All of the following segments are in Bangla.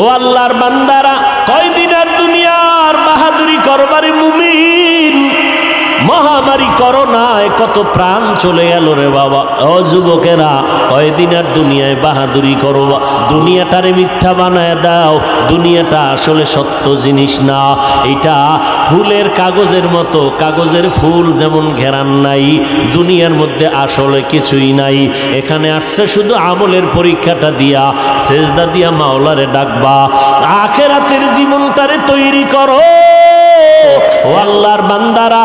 ও আল্লাহর বান্দারা, কয়দিন আর দুনিয়ার বাহাদুরি করবারে মুমিন। মহামারী করোনায় কত প্রাণ চলে গেল রে বাবা। ও যুবকেরা, কয়দিন আর দুনিয়ায় বাহাদুরি করবা? দুনিয়াটারে মিথ্যা বানায় দাও। দুনিয়াটা আসলে সত্য জিনিস না, এটা ফুলের কাগজের মতো। কাগজের ফুল যেমন ঘেরান নাই, দুনিয়ার মধ্যে আসলে কিছুই নাই। এখানে আসছে শুধু আমলের পরীক্ষাটা দিয়া, সেজদা দিয়া মাওলারে ডাকবা। আখিরাতের জীবনটারে তৈরি করো। ও আল্লাহর বান্দারা,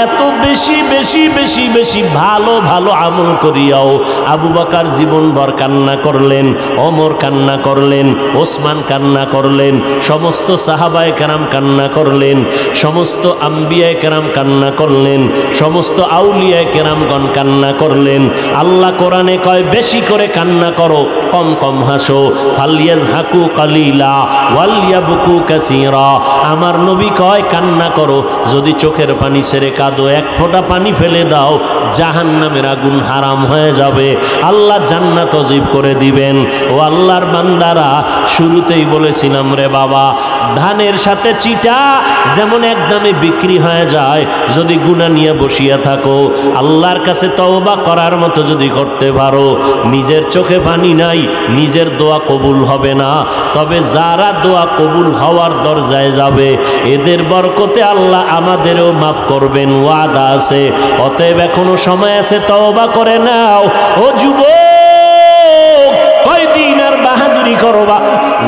এত বেশি বেশি বেশি বেশি ভালো ভালো আমল করিয়াও আবু বকর জীবনভর কান্না করলেন, ওমর কান্না করলেন, ওসমান কান্না করলেন, সমস্ত সাহাবায়ে কেরাম কান্না করলেন, সমস্ত আম্বিয়ায়ে কেরাম কান্না করলেন, সমস্ত আউলিয়ায়ে কেরামগণ কান্না করলেন। আল্লাহ কোরআনে কয়, বেশি করে কান্না করো, কম কম হাসো। ফালিয়াজহাকু কালিলা ওয়ালিয়াবকু কাসীরা। আমার নবী কয়, কান্না করো, যদি চোখের পানি ছেড়ে কাঁদো, এক ফোঁটা পানি ফেলে দাও, জাহান্নামের আগুন হারাম হয়ে যাবে, আল্লাহ জান্নাত ওয়াজিব করে দিবেন। ও আল্লাহর বান্দারা, শুরুতেই বলেছিলাম রে বাবা, ধানের সাথে চিটা যেমন একদমে বিক্রি হয়ে যায়, যদি গুনাহ নিয়ে বসিয়া থাকো, আল্লাহর কাছে তওবা করার মতো যদি করতে পারো, নিজের চোখে পানি নাই, নিজের দোয়া কবুল হবে না, তবে যারা দোয়া কবুল হওয়ার দরজায় যাবে, এদের বরকতে আল্লাহ আমাদেরও মাফ করবেন, ওয়াদা আছে। অতএব এখনো সময় আছে, তওবা করে নাও। ও যুবক, কয়দিন আর বাহাদুরি করবা?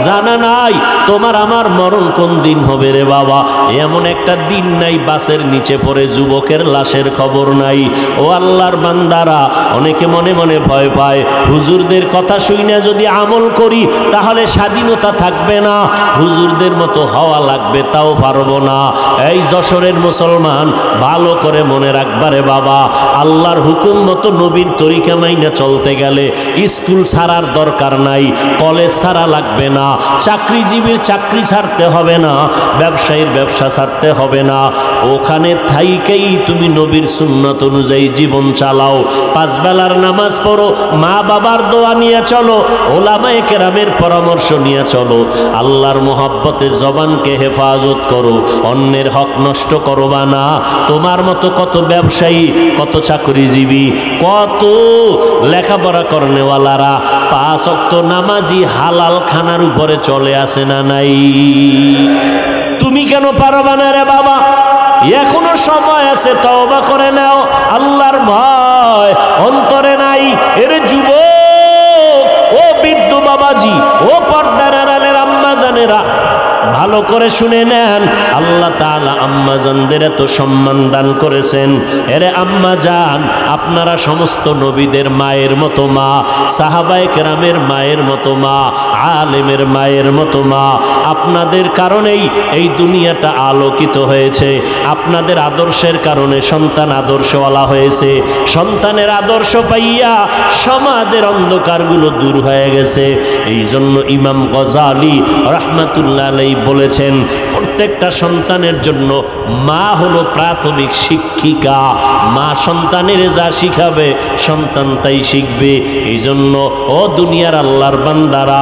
জানা নাই তোমার আমার মরণ কোন দিন হবে রে বাবা। এমন একটা দিন নাই বাসের নিচে পড়ে যুবকের লাশের খবর নাই। ও আল্লাহর বান্দারা, অনেকে মনে মনে ভয় পায়, হুজুরদের কথা শুনে যদি আমল করি তাহলে স্বাধীনতা থাকবে না, হুজুরদের মতো হওয়া লাগবে, তাও পারবো না। এই যশোরের মুসলমান, ভালো করে মনে রাখবারে বাবা, আল্লাহর হুকুম মতো নবীর তরিকা মাইনা চলতে গেলে স্কুল ছাড়ার দরকার নাই, কলেজ ছাড়া লাগবে না, চাকরিজীবীর চাকরি ছাড়তে হবে না, ব্যবসায়ীর ব্যবসা ছাড়তে হবে না। ওখানে থাইকেই তুমি নবীর সুন্নাত অনুযায়ী জীবন চালাও, পাঁচ বেলার নামাজ পড়ো, মা বাবার দোয়া নিয়ে চলো, ওলামায়ে কেরামের পরামর্শ নিয়ে চলো, আল্লাহর মোহাব্বতে জবানকে হেফাজত করো, অন্যের হক নষ্ট করবা না। তোমার মতো কত ব্যবসায়ী, কত চাকরিজীবী, কত লেখাপড়া করনেওয়ালারা পাঁচ ওয়াক্ত নামাজি হালাল খানার উপরে চলে আসে না নাই? তুমি কেন পারবা না রে বাবা? এখনো সময় আছে, তওবা করে নাও। আল্লাহর ভয় অন্তরে নাই? এরে যুবক, ও বৃদ্ধ বাবাজি, ও পর্দার আড়ালের আম্মা জানেরা, ভালো করে শুনে নেন, আল্লাহ তাআলা আম্মা জানদের এত সম্মান দান করেছেন। এরে আম্মা জান, আপনারা সমস্ত নবীদের মায়ের মতো মা, সাহাবায়ে কেরামের মায়ের মতো মা, আলেমের মায়ের মতো মা। আপনাদের কারণেই এই দুনিয়াটা আলোকিত হয়েছে, আপনাদের আদর্শের কারণে সন্তান আদর্শওয়ালা হয়েছে, সন্তানের আদর্শ পাইয়া সমাজের অন্ধকারগুলো দূর হয়ে গেছে। এই জন্য ইমাম গজালি রাহমাতুল্লাহ আলাইহি বলেছেন, প্রত্যেকটা সন্তানের জন্য মা হলো প্রাথমিক শিক্ষিকা। মা সন্তানের যা শিখাবে সন্তান তাই শিখবে। এই জন্য ও দুনিয়ার আল্লাহর বান্দারা,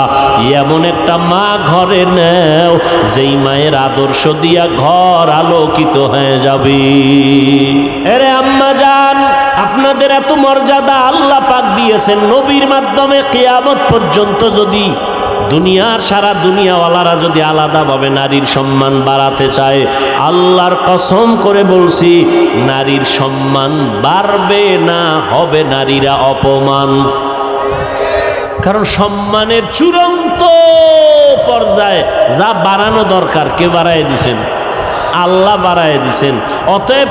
এমন একটা মা ঘরে নেও, যেই মায়ের আদর্শ দিয়া ঘর আলোকিত হয়ে যাবে। এরে আম্মা জান, আপনাদের এত মর্যাদা আল্লাহ পাক দিয়েছেন নবীর মাধ্যমে। কিয়ামত পর্যন্ত যদি দুনিয়ার সারা দুনিয়াওয়ালারা যদি আলাদাভাবে নারীর সম্মান বাড়াতে চায়, আল্লাহর কসম করে বলছি, নারীর সম্মান বাড়বে না, হবে নারীরা অপমান। কারণ সম্মানের চূড়ান্ত পর্যায়ে যা বাড়ানো দরকার কে বাড়ায় দিছেন? আল্লাহ বাড়ায় দিছেন। অতএব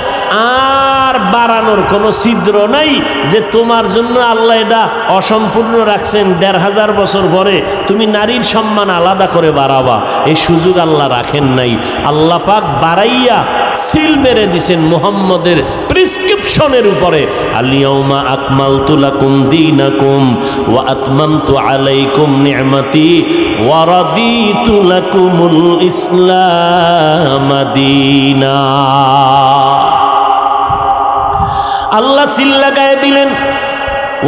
আর বাড়ানোর কোনো ছিদ্র নাই যে তোমার জন্য আল্লাহ এটা অসম্পূর্ণ রাখছেন, ১৫০০ বছর পরে তুমি নারীর সম্মান আলাদা করে বাড়াবা, এই সুযোগ আল্লাহ রাখেন নাই। আল্লাহ পাক বাড়াইয়া সিল মেরে দিছেন মুহাম্মদের প্রেসক্রিপশনের উপরে, আল-ইয়াউমা আকমালতু লাকুম দীনাকুম ওয়া আতমামতু আলাইকুম নি'মাতি ওয়া রাদিতু লাকুমুল ইসলাম দীনা। আল্লাহ সিল লাগায় দিলেন।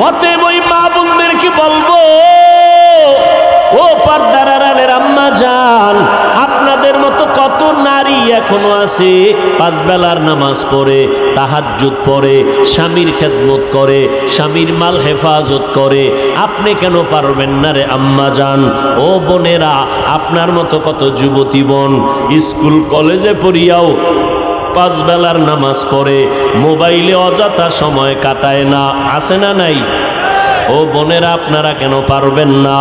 অতএব ওই মা বোনদেরকে বলবো, ও পর্দার আড়ালের আম্মা জান, আপনাদের মতো কত নারী এখনো আছে পাঁচ বেলার নামাজ পড়ে, তাহাজ্জুদ পড়ে, স্বামীর খেদমত করে, স্বামীর মাল হেফাজত করে। আপনি কেন পারবেন না রে আম্মা জান? ও বোনেরা, আপনার মতো কত যুবতী বোন স্কুল কলেজে পড়িয়াও পাঁচ বেলার নামাজ পড়ে, মোবাইলে অযথা সময় কাটায় না, আছে না নাই? ও বোনেরা, আপনারা কেন পারবেন না?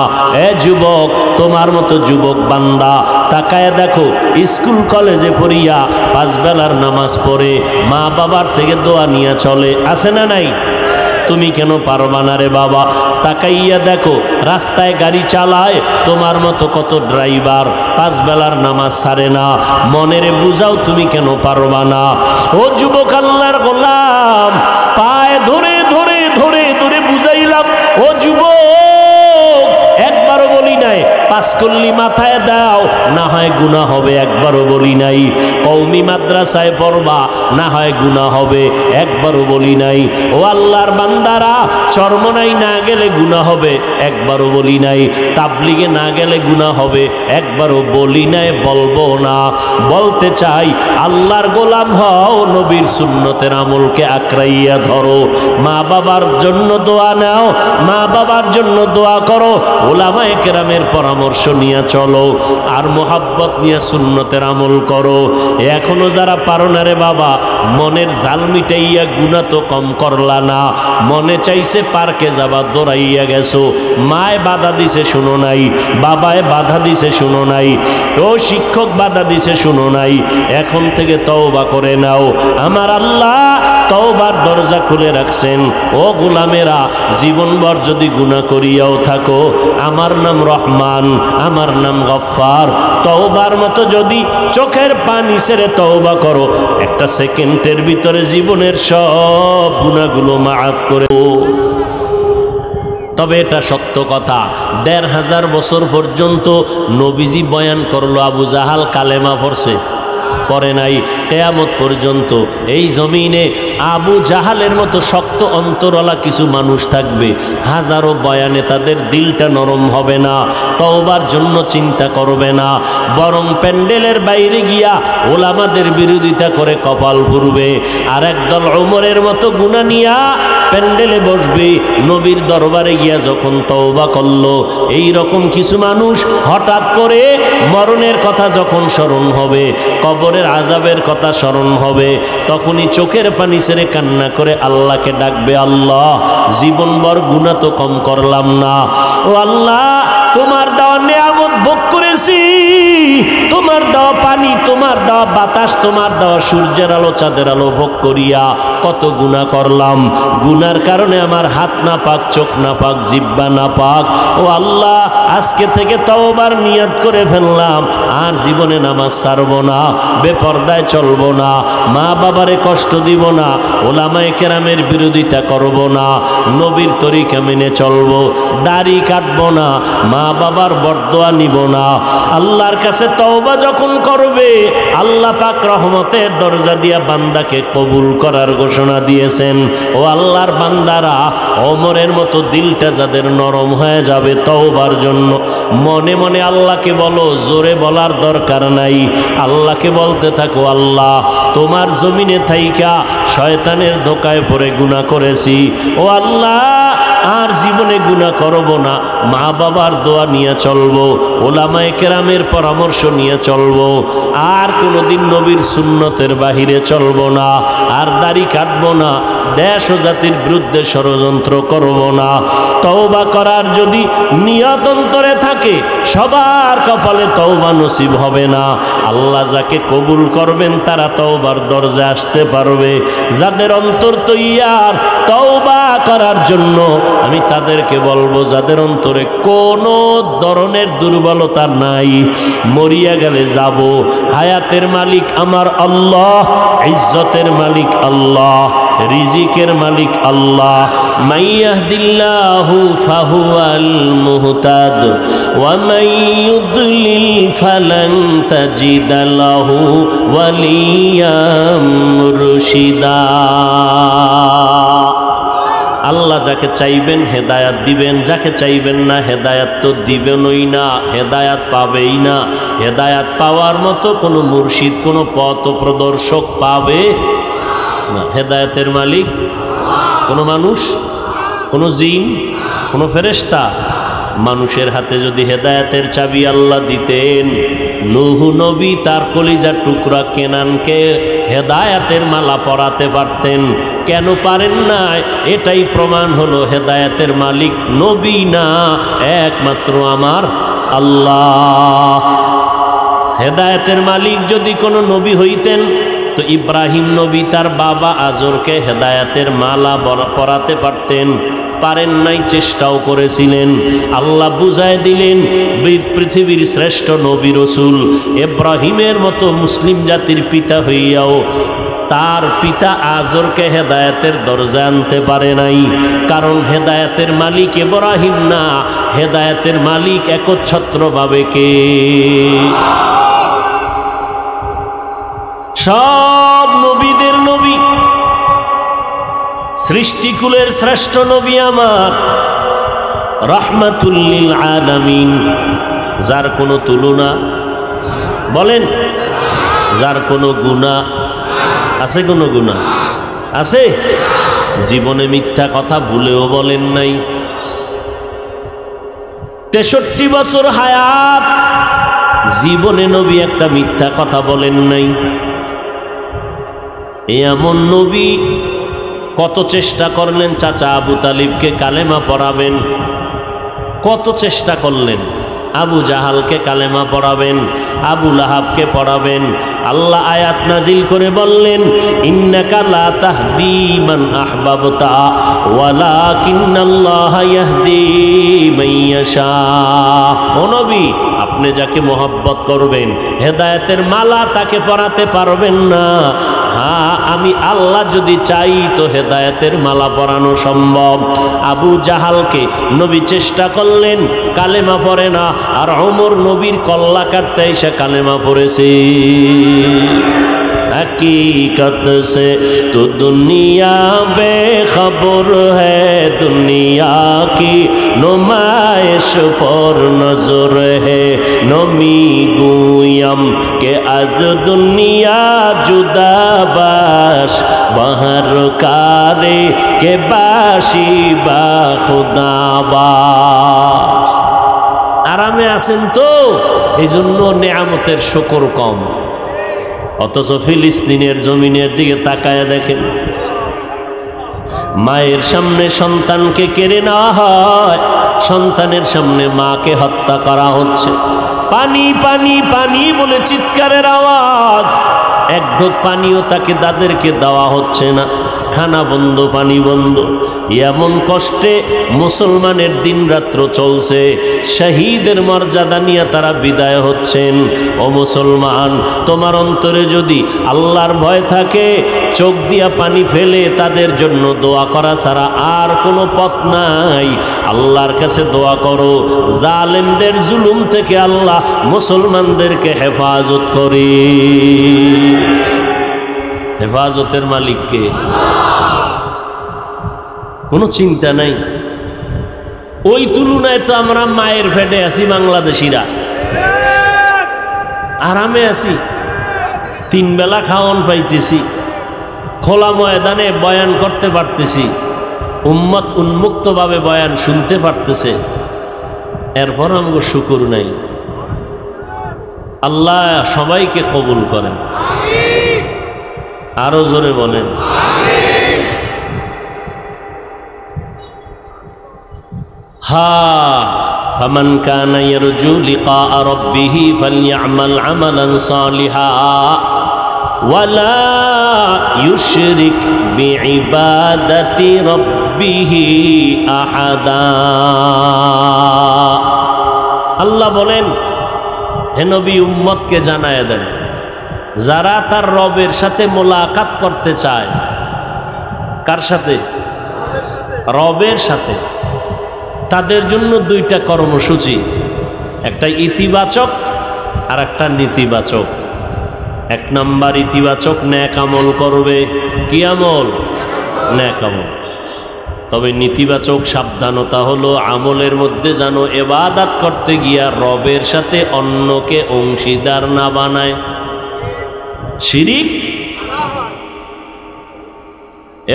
এ যুবক, তোমার মতো যুবক বান্দা তাকায় দেখো, স্কুল কলেজে পড়িয়া পাঁচ বেলার নামাজ পড়ে, মা বাবার থেকে দোয়া নিয়ে চলে, আছে না নাই? তুমি কেন পারবা না রে বাবা? তাকাইয়া দেখো, রাস্তায় গাড়ি চালায় তোমার মতো কত ড্রাইভার পাঁচ বেলার নামাজ ছাড়ে না। মনেরে বুঝাও, তুমি কেন পারবা না? ও যুবক, আল্লাহর গোলাম পায়ে ধরে ধরে ধরে ধরে বুঝাইলাম, ও যুবক, একবারও বলি নাই পাঁচ কল্লি মাথায় দাও, না হয় গুনাহ হবে, একবারও বলি নাই কওমি মাদ্রাসায় পড়বা, না হয় গুনাহ হবে, একবারও বলি নাই ও আল্লাহর বান্দারা চরমনাই না গেলে গুনাহ হবে, একবারও বলি নাই তাবলিগে না গেলে গুনাহ হবে, একবারও বলি নাই, বলবো না। বলতে চাই, আল্লাহর গোলাম হও, নবীর সুন্নতের আমলকে আঁকড়াইয়া ধরো, মা বাবার জন্য দোয়া নাও, মা বাবার জন্য দোয়া করো, ওলামায়ে কেরামের পরামর্শ নিয়ে চলো, আর মোহাব্বত নিয়ে সুন্নতের আমল করো। এখনো যারা পারো না রে বাবা, মনের জাল মিটাইয়া গুনাহ তো কম করলা না, মনে চাইছে পার্কে যাবা, দৌড়াইয়া গেছো, মায় বাধা দিছে শুনো নাই, বাবায় বাধা দিছে শুনো নাই, ও শিক্ষক বাধা দিছে শুনো নাই, এখন থেকে তওবা করে নাও। আমার আল্লাহ তওবার দরজা খুলে রাখছেন। ও গোলামেরা, জীবনভর যদি গুনাহ করিয়াও থাকো, আমার নাম রহমান, আমার নাম গফফার, তওবার মতো যদি চোখের পানি ছেড়ে তওবা করো, একটা সেকেন্ডের ভিতরে জীবনের সব গুনাহগুলো মাফ করে। তবে এটা সত্য কথা, ১৫০০ বছর পর্যন্ত নবীজি বয়ান করলো, আবু জাহাল কালেমা পড়ছে, পড়ে নাই। কিয়ামত পর্যন্ত এই জমিনে আবু জাহালের মতো শক্ত অন্তরওয়ালা কিছু মানুষ থাকবে, হাজারো বয়ানে তাদের দিলটা নরম হবে না, তওবার জন্য চিন্তা করবে না, বরং প্যান্ডেলের বাইরে গিয়া ওলামাদের বিরোধিতা করে কপাল পুড়বে। আর একদল ওমরের মতো গুনাহ নিয়া প্যান্ডেলে বসবে, নবীর দরবারে গিয়া যখন তওবা করলো। এই রকম কিছু মানুষ হঠাৎ করে মরণের কথা যখন স্মরণ হবে, কবরের আযাবের কথা স্মরণ হবে, তখনই চোখের পানি ছেড়ে কান্না করে আল্লাহকে ডাকবে, আল্লাহ জীবনভর গুনাহ তো কম করলাম না, ও আল্লাহ তোমার দেওয়া নিয়ামত ভোগ করেছি, তোমার দেওয়া পানি, তোমার দেওয়া বাতাস, তোমার দেওয়া সূর্যের আলো চাঁদের আলো ভোগ করিয়া কত গুনাহ করলাম, গুনার কারণে আমার হাত না পাক, চোখ না পাক, জিহ্বা না পাক, ও আল্লাহ আজকে থেকে তওবার নিয়ত করে ফেললাম, আর জীবনে নামাজ ছাড়বো না, বেপরদায় চলবো না, মা বাবারে কষ্ট দিব না, ওলামায়ে কেরামের বিরোধিতা করব না, নবীর তরিকা মেনে চলবো, দাড়ি কাটবো না, মা বাবার বরদোয়া নিব না। আল্লাহর কাছে তওবা যখন করবে, আল্লাহ পাক রহমতের দরজা দিয়া বান্দাকে কবুল করার ঘোষণা দিয়েছেন। ও আল্লাহর বান্দারা, ওমরের মতো দিলটা যাদের নরম হয়ে যাবে তওবার জন্য, মনে মনে আল্লাহকে বলো, জোরে বলার দরকার নাই, আল্লাহকে বলতে থাকো, আল্লাহ তোমার জমিনে থাইকা শয়তানের ধোকায় পড়ে গুনাহ করেছি, ও আল্লাহ আর জীবনে গুনাহ করব না, মা বাবার দোয়া নিয়ে চলবো, ওলামায়ে কেরামের পরামর্শ নিয়ে চলবো, আর কোনোদিন নবীর সুন্নতের বাহিরে চলবো না, আর দাড়ি কাটবো না, দেশ ও জাতির বিরুদ্ধে ষড়যন্ত্র করব না। তওবা করার যদি নিয়ত অন্তরে থাকে, সবার কপালে তওবা নসিব হবে না। আল্লাহ যাকে কবুল করবেন তারা তওবার দরজা আসতে পারবে। যাদের অন্তর তৈয়ার তওবা করার জন্য, আমি তাদেরকে বলবো, যাদের অন্তরে কোনো ধরনের দুর্বলতা নাই, মরিয়া গেলে যাব, হায়াতের মালিক আমার আল্লাহ, ইজ্জতের মালিক আল্লাহ, রিজিকের মালিক আল্লাহ। মান ইয়াহদিল্লাহু ফাহুয়াল মুহতাদ ওয়া মান ইউদ্লিল ফালান তাজিদা লাহু ওয়ালিয়াম মুরশিদা। আল্লাহ যাকে চাইবেন হেদায়াত দিবেন, যাকে চাইবেন না হেদায়াত তো দিবেনই না, হেদায়াত পাবেই না। হেদায়াত পাওয়ার মতো কোনো মুর্শিদ, কোনো পথ প্রদর্শক পাবে না। হেদায়াতের মালিক কোনো মানুষ, কোনো জিন, কোনো ফেরেশতা? মানুষের হাতে যদি হেদায়াতের চাবি আল্লাহ দিতেন, নূহ নবী তার কলিজার টুকরা কেনানকে হেদায়াতের মালা পরাতে পারতেন। কেন পারেন না? এটাই প্রমাণ হলো হেদায়াতের মালিক নবী না, একমাত্র আমার আল্লাহ। হেদায়াতের মালিক যদি কোনো নবী হইতেন তো ইব্রাহিম নবী তার বাবা আজরকে হেদায়াতের মালা পরাতে পারতেন। পারেন নাই, চেষ্টাও করেছিলেন। আল্লাহ বুঝায় দিলেন পৃথিবীর শ্রেষ্ঠ নবী রসুল ইব্রাহিমের মতো মুসলিম জাতির পিতা হইয়াও তার পিতা আজরকে হেদায়েতের দরজা আনতে পারে নাই। কারণ হেদায়েতের মালিক ইব্রাহিম না, হেদায়েতের মালিক একচ্ছত্রভাবে কে? সব নবীদের নবী, সৃষ্টিকুলের শ্রেষ্ঠ নবী আমার রাহমাতুল লিল আলামিন, যার কোনো তুলনা, বলেন, যার কোনো গুনাহ আছে? কোনো গুনাহ আছে? জীবনে মিথ্যা কথা ভুলেও বলেন নাই। 63 বছর হায়াত, জীবনে নবী একটা মিথ্যা কথা বলেন নাই। এমন নবী কত চেষ্টা করলেন চাচা আবু তালিবকে কালেমা পড়াবেন, কত চেষ্টা করলেন। আবু জাহালকে কালেমা পড়াবেন, আবু লাহাবকে পড়াবেন। আল্লাহ আয়াত নাজিল করে বললেন, ইন্নাকা লা তাহদি মান আহবাবতা ওয়ালাকিন্নাল্লাহা ইয়াহদি মান ইয়াশা। ও নবী, আপনি যাকে মোহাব্বত করবেন, হেদায়েতের মালা তাকে পরাতে পারবেন না। হ্যাঁ, আমি আল্লাহ যদি চাই তো হেদায়েতের মালা পরানো সম্ভব। আবু জাহালকে নবী চেষ্টা করলেন, কালেমা পড়ে না, আর ওমর নবীর কল্লা কাটতে এসে কালেমা পড়েছে। हकीकत से तो दुनिया बेखबर है, दुनिया की नुमाइश पर नजर है। नमी गुयम के आज दुनिया जुदा बाश, बहर कारे के बाशी बा खुदा बाश। আরামে আছেন তো, এই জন্য নেয়ামতের শুকর কম। অথচ ফিলিস্তিনের জমিনের দিকে তাকায় দেখেন, মায়ের সামনে সন্তানকে কেড়ে নেওয়া হয়, সন্তানের সামনে মাকে হত্যা করা হচ্ছে। পানি পানি পানি বলে চিৎকারের আওয়াজ, এক ঢোক পানিও তাকে তাদেরকে দেওয়া হচ্ছে না। খানা বন্ধ, পানি বন্ধ। এমন কষ্টে মুসলমানের দিন রাত্র চলছে, শহীদের মর্যাদা নিয়ে তারা বিদায় হচ্ছেন। ও মুসলমান, তোমার অন্তরে যদি আল্লাহর ভয় থাকে, চোখ দিয়া পানি ফেলে তাদের জন্য দোয়া করা ছাড়া আর কোনো পথ নাই। আল্লাহর কাছে দোয়া করো, জালেমদের জুলুম থেকে আল্লাহ মুসলমানদেরকে হেফাজত করে। হেফাজতের মালিককে কোনো চিন্তা নাই। ওই তুলনায় তো আমরা মায়ের পেটে আছি, বাংলাদেশিরা আরামে আছি, 3 বেলা খাওয়ান পাইতেছি, খোলা ময়দানে বয়ান করতে পারতেছি, উম্মত উন্মুক্তভাবে বয়ান শুনতে পারতেছে। এরপর আমাকে শুকর নাই। আল্লাহ সবাইকে কবুল করেন। আরো জোরে বলেন। فمن كان يرجو لقاء ربه فليعمل عملا صالحا ولا يشرك بعبادة ربه أحدا। আল্লাহ বলেন, হে নবী, উম্মতকে জানায় দেন, যারা তার রবের সাথে মোলাকাত করতে চায়। কার সাথে? রবের সাথে। তাদের জন্য 2টা কর্মসূচি, একটা ইতিবাচক আর একটা নেতিবাচক। 1 নাম্বার ইতিবাচক, নেক আমল করবে। কি আমল? নেক আমল। তবে নেতিবাচক সাবধানতা হলো আমলের মধ্যে যেন ইবাদত করতে গিয়া রবের সাথে অন্যকে অংশীদার না বানায়। শিরিক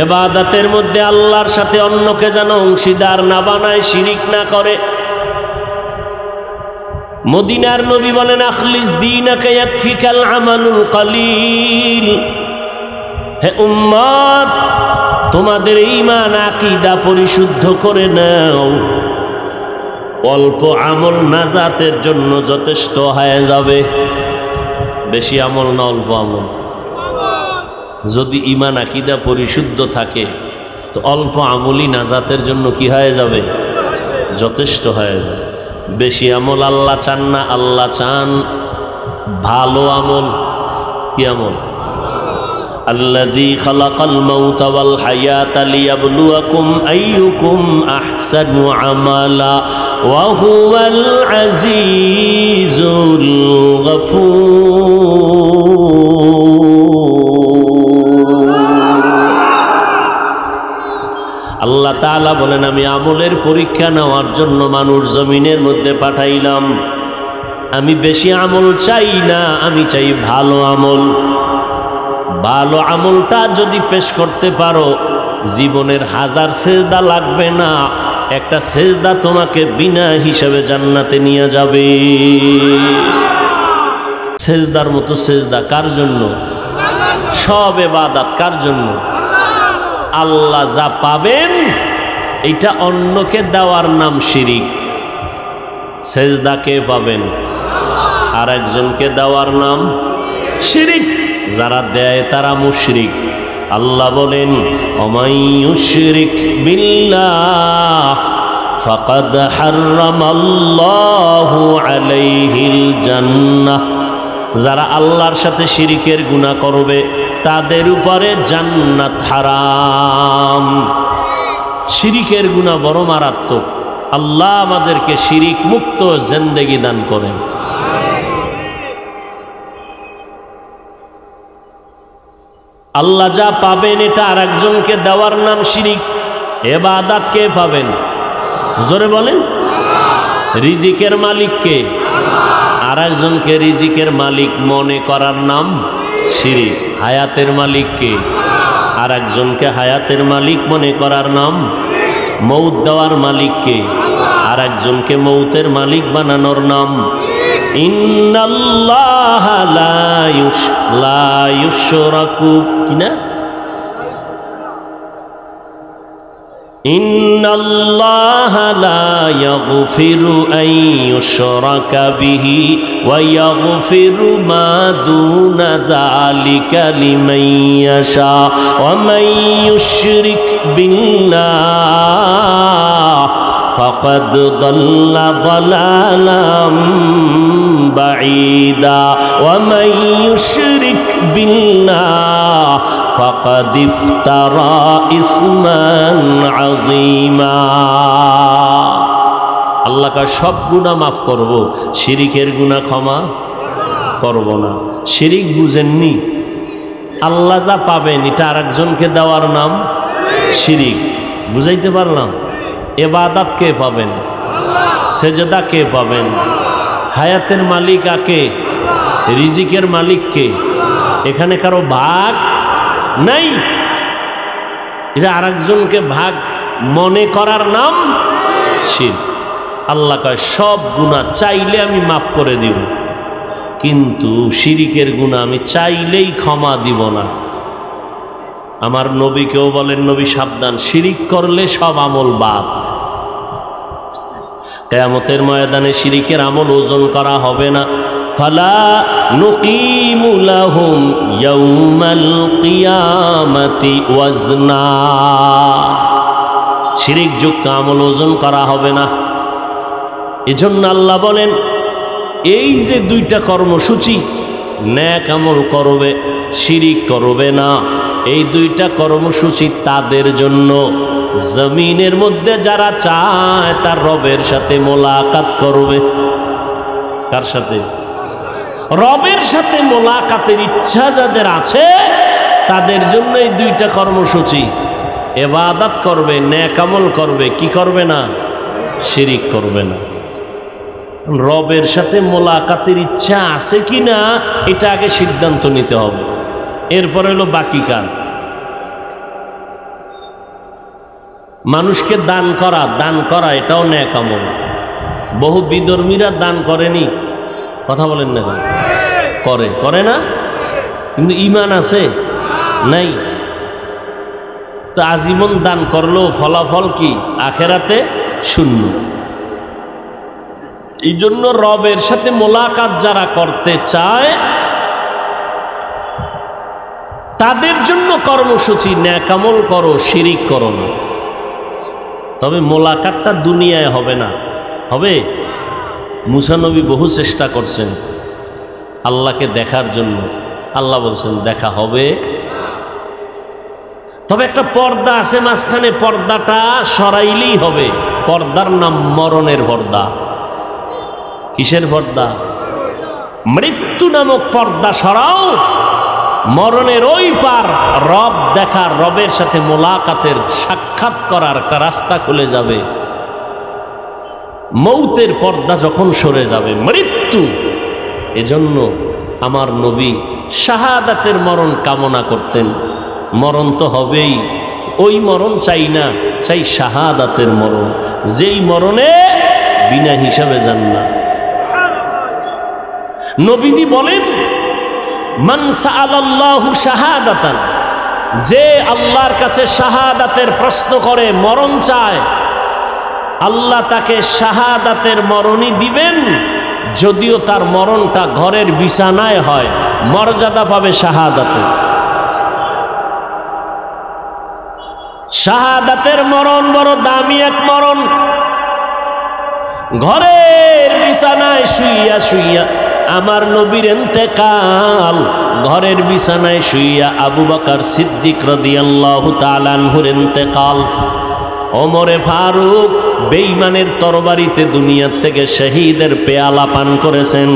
ইবাদতের মধ্যে আল্লাহর সাথে অন্যকে যেন অংশীদার না বানায়, শিরিক না করে। মদিনার নবী বলেন, আখলিস দীনাকা ইয়াকফিকাল আমালুল কালিল। হে উম্মত, তোমাদের ঈমান আকীদা পরিশুদ্ধ করে নাও, অল্প আমল নাজাতের জন্য যথেষ্ট হয়ে যাবে। বেশি আমল না অল্প আমল? যদি ঈমান আকীদা পরিশুদ্ধ থাকে তো অল্প আমলই নাজাতের জন্য কি হয়ে যাবে? যথেষ্ট হয়ে যাবে। বেশি আমল আল্লাহ চান না, আল্লাহ চান ভালো আমল। কি আমল? আল্লাযী খালাকাল মাউতা ওয়াল হায়াতা লিয়াবলুয়াকুম আইয়ুকুম আহসানু আমালা ওয়া হুয়াল আজিজুল গফুর। আল্লাহ তাআলা বলেন, আমি আমলের পরীক্ষা নেওয়ার জন্য মানুষ জমিনের মধ্যে পাঠাইলাম। আমি বেশি আমল চাই না, আমি চাই ভালো আমল। ভালো আমলটা যদি পেশ করতে পারো, জীবনের 1000 সেজদা লাগবে না, একটা সেজদা তোমাকে বিনা হিসাবে জান্নাতে নিয়ে যাবে। সেজদার মতো সেজদা কার জন্য? সব ইবাদত কার জন্য? আল্লাহ যা পাবেন এটা অন্যকে দেওয়ার নাম শিরিক। সেজদাকে পাবেন, আর একজনকে দেওয়ার নাম শিরিক। যারা দেয় তারা মুশরিক। আল্লাহ বলেন, ওমাই ইউশরিক বিল্লাহ ফাকাদ হারামাল্লাহু আলাইহিল জান্নাহ। যারা আল্লাহর সাথে শিরিকের গুনাহ করবে তাদের উপরে জান্নাত হারাম। শিরিকের গুনাহ বড় মারাত্মক। আল্লাহ আমাদেরকে শিরিক মুক্ত জিন্দেগি দান করেন। আল্লাহ যা পাবেন এটা আর একজনকে দেওয়ার নাম শিরিক। ইবাদত কে পাবেন? জোরে বলেন। রিজিকের মালিক কে? আর একজনকে রিজিকের মালিক মনে করার নাম শিরিক। হায়াতের মালিক কে? আর একজনকে হায়াতের মালিক মনে করার নাম। মৌত দেওয়ার মালিক কে? আর একজনকে মৌতের মালিক বানানোর নাম। ইন্নাল্লাহা লা ইউশরাকু কিনা? ইন্নাল্লাহা লা ইয়াগফিরু আন ইউশরাকা বিহি ওয়া ইয়াগফিরু মা দুনা যালিকা লিমান ইয়াশা ওয়া মান ইউশরিক বিল্লাহ ফাকাদ দাল্লা দালালাম বাঈদা ওয়া মান ইউশরিক বিল্লাহ ফাকাদ ইফতারা ইসমান আযীমা। আল্লাহ কা সব গুনাহ মাফ করব, শিরিকের গুনাহ ক্ষমা করব না। শিরিক বুঝেননি? আল্লাহ যা পাবেন এটা আরেকজনকে দেওয়ার নাম শিরিক। বুঝাইতে পারলাম? ইবাদত কে পাবেন? সেজদা কে পাবেন? হায়াতের মালিক আকে? রিজিকের মালিক কে? এখানে কারো ভাগ নাই। এটা আরেকজনকে ভাগ মনে করার নাম শিরক। আল্লাহ কয় সব গুনাহ চাইলে আমি মাফ করে দিব, কিন্তু শিরিকের গুনাহ আমি চাইলেই ক্ষমা দিব না। আমার নবীকেও বলেন, নবী সাবধান, শিরিক করলে সব আমল বাদ। কিয়ামতের ময়দানে শিরিকের আমল ওজন করা হবে না। ফালা নুকিমু লাহুম ইয়াউমাল কিয়ামাতি ওয়াজনা। শিরিক যুক্ত আমল ওজন করা হবে না। এজন্য আল্লাহ বলেন, এই যে দুইটা কর্মসূচি, নেক আমল করবে, শিরিক করবে না, এই দুইটা কর্মসূচি তাদের জন্য জমিনের মধ্যে যারা চায় তার রবের সাথে মোলাকাত করবে। কার সাথে? রবের সাথে মোলাকাতের ইচ্ছা যাদের আছে তাদের জন্য এই দুইটা কর্মসূচি। ইবাদত করবে, নেক আমল করবে, কি করবে না? শিরিক করবে না। রবের সাথে মোলাকাতের ইচ্ছা আছে কি না এটা আগে সিদ্ধান্ত নিতে হবে, এরপরে হলো বাকি কাজ। মানুষকে দান করা এটাও নেক আমল। বহু বিধর্মীরা দান করেনি, কথা বলেন না, করে না, কিন্তু ঈমান আছে নাই। তো আজীবন দান করলেও ফলাফল কি? আখেরাতে শূন্য। এই জন্য রবের সাথে মোলাকাত যারা করতে চায় তাদের জন্য কর্মসূচি, নেক আমল করো, শিরিক করো না। তবে মোলাকাতটা দুনিয়ায় হবে না, হবে। মুসা নবী বহু চেষ্টা করছেন আল্লাহকে দেখার জন্য, আল্লাহ বলছেন দেখা হবে। তবে একটা পর্দা আছে মাঝখানে, পর্দাটা সরাইলেই হবে। পর্দার নাম মরণের পর্দা। কিসের পর্দা? মৃত্যু নামক পর্দা সরাও, মরণের ওই পার রব দেখার, রবের সাথে মোলাকাতের, সাক্ষাৎ করার একটা রাস্তা খুলে যাবে। মৌতের পর্দা যখন সরে যাবে, মৃত্যু। এজন্য আমার নবী শাহাদাতের মরণ কামনা করতেন। মরণ তো হবেই, ওই মরণ চাই না, চাই শাহাদাতের মরণ, যেই মরণে বিনা হিসাবে জান্নাত। নবীজি বলেন, মান সাআলাল্লাহু শাহাদাতান, যে আল্লাহর কাছে শাহাদাতের প্রশ্ন করে, মরণ চায়, আল্লাহ তাকে শাহাদাতের মরণই দিবেন। যদিও তার মরণটা ঘরের বিছানায় হয়, মর্যাদা পাবে শাহাদাতে। শাহাদাতের মরণ বড় দামি এক মরণ। ঘরের বিছানায় শুইয়া শুইয়া আমার নবীর ইন্তেকাল, ঘরের বিছানায় শুইয়া আবু বকর সিদ্দিক রাদিয়াল্লাহু তাআলা আনহুর ইন্তেকাল, ওমরে ফারুক বেঈমানের তরবারিতে দুনিয়া থেকে শহীদের পেয়ালা পান করেছেন,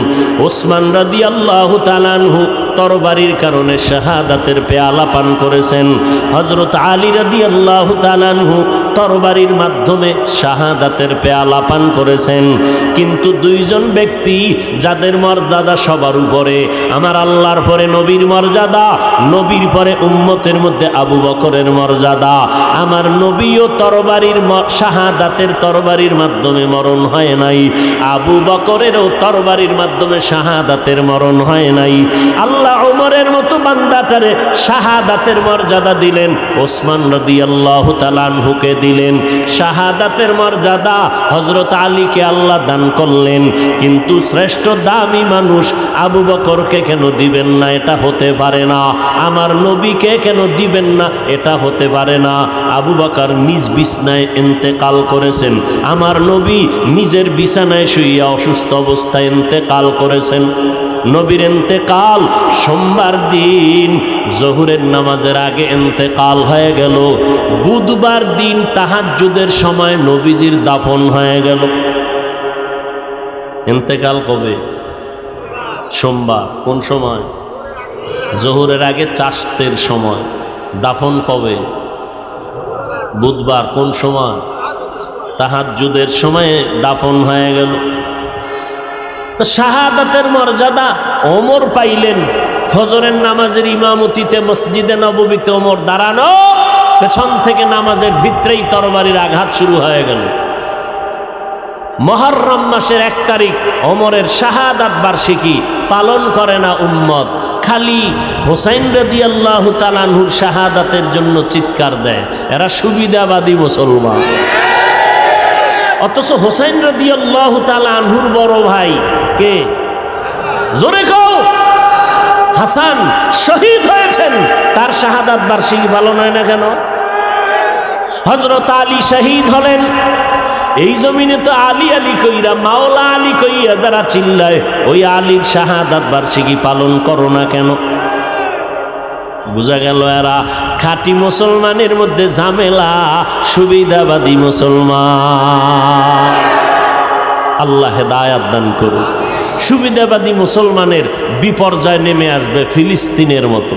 ওসমান রাদিয়াল্লাহু তাআলা আনহু তরবারির কারণে শাহাদাতের পেয়ালা পান করেছেন, হযরত আলী রাদিয়াল্লাহু তাআলা আনহু তরবারির মাধ্যমে শাহাদাতের পেয়ালা পান করেছেন। কিন্তু দুইজন ব্যক্তি যাদের মর্যাদা সবার উপরে, আমার আল্লাহর পরে নবীর মর্যাদা, নবীর পরে উম্মতের মধ্যে আবু বকরের মর্যাদা। আমার নবীও তরবারির শাহাদাতের তরবারির মাধ্যমে মরণ হয় নাই, আবু বকরেরও তরবারির মাধ্যমে শাহাদাতের মরণ হয় নাই। আল্লাহ ওমরের মতো বান্দাটারে শাহাদাতের মর্যাদা দিলেন, ওসমান রাদিয়াল্লাহু তাআলা আনহুকে দিলেন শাহাদাতের মর্যাদা, হযরত আলীকে আল্লাহ দান করলেন। কিন্তু শ্রেষ্ঠ দামি মানুষ আবু বকরকে কেন দিবেন না? এটা হতে পারে না। আমার নবীকে কেন দিবেন না? এটা হতে পারে না। আবু বকর নিজ বিছানায় ইন্তেকাল করেছেন, আমার নবী নিজের বিছানায় শুইয়া অসুস্থ অবস্থায় ইন্তেকাল করেছেন। নবীর ইন্তেকাল সোমবার দিন জোহরের নামাজের আগে ইন্তেকাল হয়ে গেল। বুধবার দিন তাহাজ্জুদের সময় নবীজির দাফন হয়ে গেল। ইন্তেকাল কবে? সোমবার। কোন সময়? জোহরের আগে চাষতের সময়। দাফন কবে? বুধবার। কোন সময়? তাহাজ্জুদের সময়ে দাফন হয়ে গেল। শাহাদাতের মর্যাদা ওমর পাইলেন। ফজরের নামাজের ইমামতিতে মসজিদে নববীতে ওমর দাঁড়ানো, পেছন থেকে নামাজের ভিতরেই তরবারির আঘাত শুরু হয়ে গেল। মুহররম মাসের 1 তারিখ ওমরের শাহাদাত বার্ষিকী পালন করে না উম্মত, খালি হোসাইন রাদিয়াল্লাহু তাআলা আনহুর শাহাদাতের জন্য চিৎকার দেয়। এরা সুবিধাবাদী মুসলমান। অথচ হোসাইন রাদিয়াল্লাহু তাআলা আনহুর বড় ভাই কে? জোরে কও। হাসান শহীদ হয়েছেন, তার শাহাদাত বার্ষিকী পালন হয় না কেন? হযরত আলী শহীদ হলেন, এই জমিনে তো আলী আলী কইরা, মাওলা আলী কইয়া যারা চিল্লায়, ওই আলীর শাহাদাত বার্ষিকী পালন করো না কেন? বুঝা গেল এরা খাঁটি মুসলমানের মধ্যে ঝামেলা, সুবিধাবাদী মুসলমান। আল্লাহ হেদায়াত দান করুন। সুবিধাবাদী মুসলমানের বিপর্যয় নেমে আসবে ফিলিস্তিনের মতো।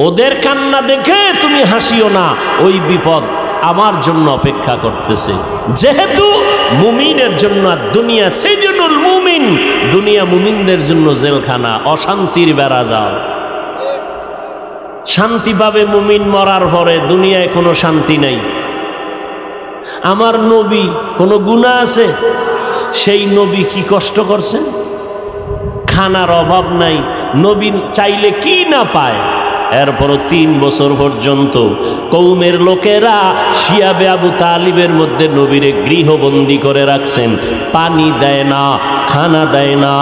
ওদের কান্না দেখে তুমি হাসিও না, ওই বিপদ আমার জন্য অপেক্ষা করতেছে। যেহেতু মুমিনের জন্য দুনিয়া সেজনুল মুমিন, দুনিয়া মুমিনদের জন্য জেলখানা, অশান্তির বেড়া যাও। শান্তি পাবে মুমিন মরার পরে, দুনিয়ায় কোনো শান্তি নাই। আমার নবী কোনো গুনাহ আছে? সেই নবী কি কষ্ট করছেন? খানার অভাব নাই, নবী চাইলে কি না পায়। এরপরও 3 বছর পর্যন্ত কৌমের লোকেরা শিয়াবে আবু তালিবের মধ্যে নবীরে গৃহবন্দী করে রাখছেন। পানি দেয় না, খানা দেয় না।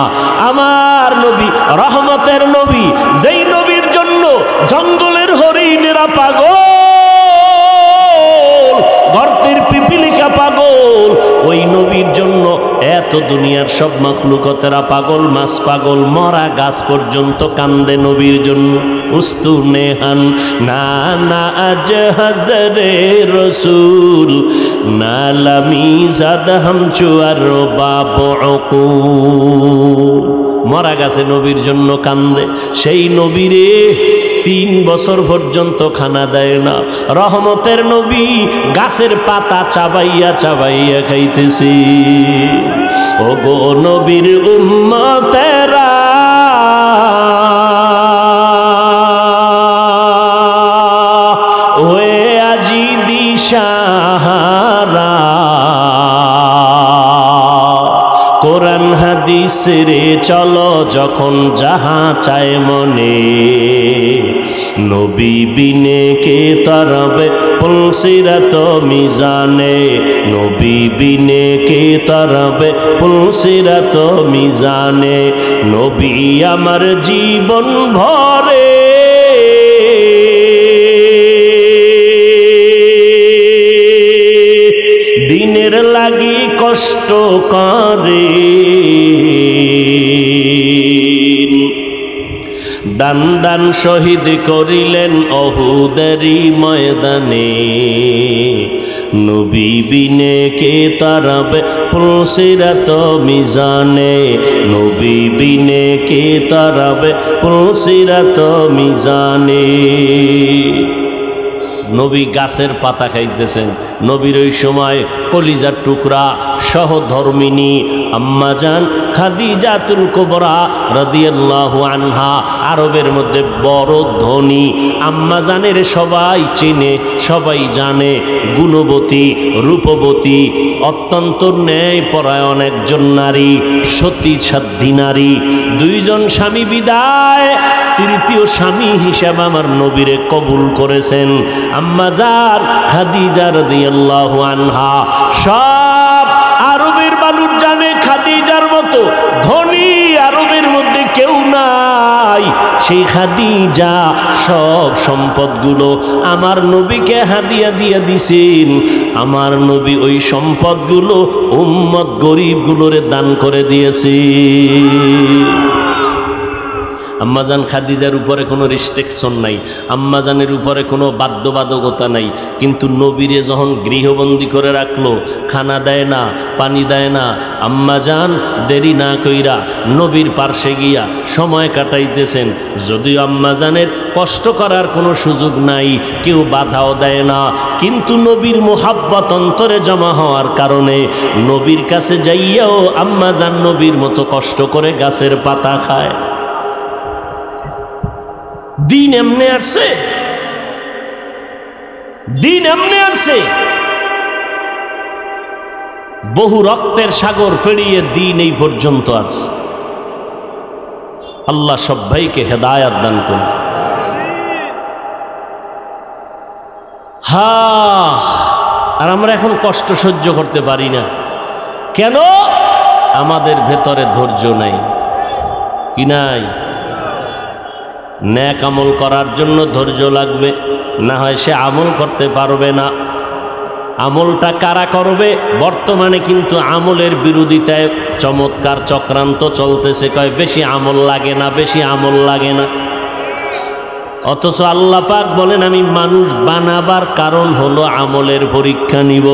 আমার নবী রহমতের নবী, যেই নবীর জন্য জঙ্গলের হরিণেরা পাগল, গর্তের পিপিলিকা পাগল, ওই নবীর জন্য এত দুনিয়ার সব মাখলুকতেরা পাগল, মাছ পাগল, মরা গাছ পর্যন্ত কান্দে নবীর জন্য। উস্তু নেহান না না আজ হাজরে রসুল নালামি জাদ হাম চুয়ার বাবু, মরা গাছে নবীর জন্য কান্দে। সেই নবীরে 3 বছর পর্যন্ত খানা দেয় না। রহমতের নবী গাছের পাতা চাবাইয়া চাবাইয়া খাইতেছি। ও গো নবীর উম্মতেরা, ওয়ে আজি দিশাহারা, কোরআন হাদিস রে চলো যখন যাহা চায় মনে, নবী বিনে কে তরবে পুলসিরাত মিজানে, নবী বিনে কে তরবে পুলসিরাত মিজানে, নবী আমার জীবন ভরে দিনের লাগি কষ্ট করে, দান দান শহীদ করিলেন অহুদেরই ময়দানে, নবী বিনে কে তারাবে পুলসিরাত মিজানে, নবী বিনে কে তারাবে পুলসিরাত মিজানে। নবী গাছের পাতা খাইতেছেন। নবীর ওই সময় কলিজার টুকরা সহধর্মিনী আম্মাজান খাদিজাতুল কুবরা রাদিয়াল্লাহু আনহা, আরবের মধ্যে বড় ধনী আম্মাজানের সবাই চিনে, সবাই জানে, গুণবতী, রূপবতী, অত্যন্ত ন্যায় পরায়ণ একজন নারী, সতী সাধ্বী নারী। 2 জন স্বামী বিদায়, 3য় স্বামী হিসাবে আমার নবীরে কবুল করেছেন আম্মাজান খাদিজা রাদিয়াল্লাহু আনহা। সব আরবের মানুষ জানে খাদিজার মতো ধনী আরবের মধ্যে কেউ নাই। সেই খাদিজা সব সম্পদগুলো আমার নবীকে হাদিয়া দিয়ে দিছেন। আমার নবী ওই সম্পদগুলো উম্মত গরিবগুলোরে দান করে দিয়েছে। আম্মাজান খাদিজার উপরে কোনো রেস্ট্রিকশন নাই, আম্মাজানের উপরে কোনো বাধ্যবাধকতা নাই। কিন্তু নবীরে যখন গৃহবন্দী করে রাখলো, খানা দেয় না, পানি দেয় না, আম্মাজান দেরি না কইরা নবীর পার্শ্বে গিয়া সময় কাটাইতেছেন। যদিও আম্মাজানের কষ্ট করার কোনো সুযোগ নাই, কেউ বাধাও দেয় না, কিন্তু নবীর মোহাব্বত অন্তরে জমা হওয়ার কারণে নবীর কাছে যাইয়াও আম্মাজান নবীর মতো কষ্ট করে গাছের পাতা খায়। দিন এমনে আসছে, দিন এমনে আসছে। বহু রক্তের সাগর পেরিয়ে দিন এই পর্যন্ত আছে। আল্লাহ সব ভাইকে হেদায়াত দান করুন। আর আমরা এখন কষ্ট সহ্য করতে পারি না কেন? আমাদের ভেতরে ধৈর্য নাই। কি নাই? নেক আমল করার জন্য ধৈর্য লাগবে, না হয় সে আমল করতে পারবে না। আমলটা কারা করবে? বর্তমানে কিন্তু আমলের বিরোধিতায় চমৎকার চক্রান্ত চলতেছে, কয় বেশি আমল লাগে না, বেশি আমল লাগে না। অথচ আল্লাহ পাক বলেন আমি মানুষ বানাবার কারণ হলো আমলের পরীক্ষা নিব।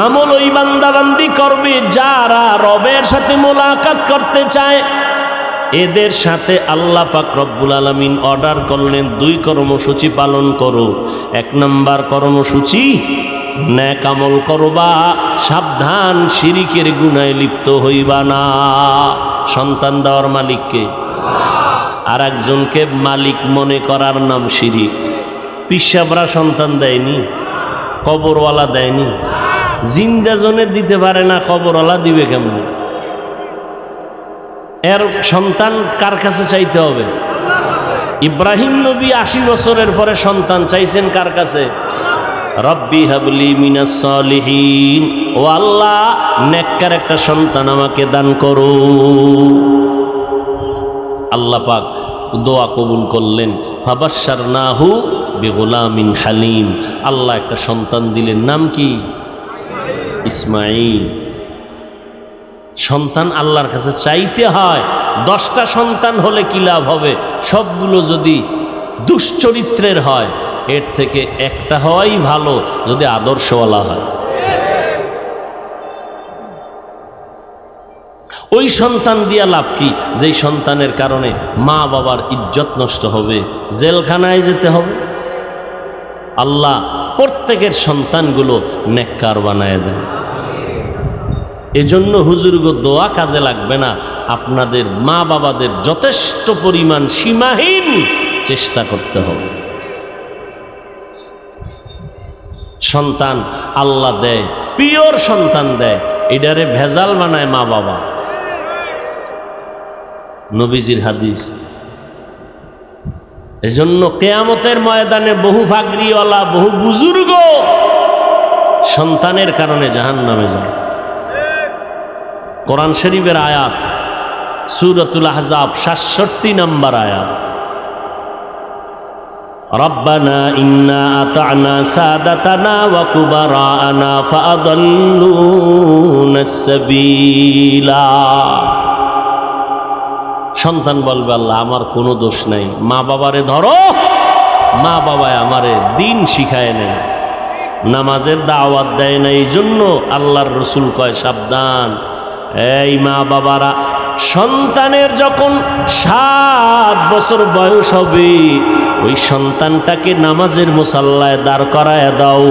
আমল ওই বান্দাবান্দি করবে যারা রবের সাথে মোলাকাত করতে চায়। এদের সাথে আল্লাহ পাক রব্বুল আলামিন অর্ডার করলেন 2 কর্মসূচি পালন করো। 1 নম্বর কর্মসূচি, নেক আমল করবা, সাবধান শিরিকের গুনাহে লিপ্ত হইবা না। সন্তান দেওয়ার মালিককে, আর একজনকে মালিক মনে করার নাম শিরিক। পিসাবরা সন্তান দেয়নি, কবরওয়ালা দেয়নি, জিন্দা জনে দিতে পারে না, কবরওয়ালা দিবে কেমন? এর সন্তান কার কাছে চাইতে হবে? ইব্রাহিম নবী 80 বছরের পরে সন্তান চাইছেন কার কাছে? রব্বি হাবলি মিনাস সালিহিন, ও আল্লাহ নেককার একটা সন্তান আমাকে দান করো। আল্লাহ পাক দোয়া কবুল করলেন। ফাবাশশারনাহু বিগুলামিন হালিম, আল্লাহ একটা সন্তান দিলেন, নাম কি? ইসমাঈল। সন্তান আল্লাহর কাছে চাইতে হয়। 10টা সন্তান হলে কি লাভ হবে? সবগুলো যদি দুশ্চরিত্রের হয়, এর থেকে একটা হওয়াই ভালো যদি আদর্শওয়ালা হয়। ওই সন্তান দিয়া লাভ কি? যেই সন্তানের কারণে মা বাবার ইজ্জত নষ্ট হবে, জেলখানায় যেতে হবে। আল্লাহ প্রত্যেকের সন্তানগুলো নেককার বানায় দেন। এজন্য হুজুরগো দোয়া কাজে লাগবে না, আপনাদের মা বাবাদের যথেষ্ট পরিমাণ সীমাহীন চেষ্টা করতে হবে। সন্তান আল্লাহ দেয়, পিওর সন্তান দেয়, এটারে ভেজাল বানায় মা বাবা। নবীজির হাদিস। এজন্য কিয়ামতের ময়দানে বহু ফাগরিওয়ালা, বহু বুজুর্গ সন্তানের কারণে জাহান্নামে যায়। কোরআন শরীফের আয়াত, সূরাতুল আহজাব 67 নম্বর আয়াত, রব্বানা ইন্না আতা'না সাদাতানা ওয়া কুবারানা ফাআদাল্লুনাস সাবিলা। সন্তান বলবে, আল্লাহ আমার কোনো দোষ নাই, মা বাবারে ধরো, মা বাবায় আমারে দিন শিখায় নেয়, নামাজের দাওয়াত দেয় না। এই জন্য আল্লাহর রসুল কয়, সাবধান এই মা বাবারা, সন্তানের যখন 7 বছর বয়স হবে, ওই সন্তানটাকে নামাজের মুসাল্লায় দাঁড় করায় দাও।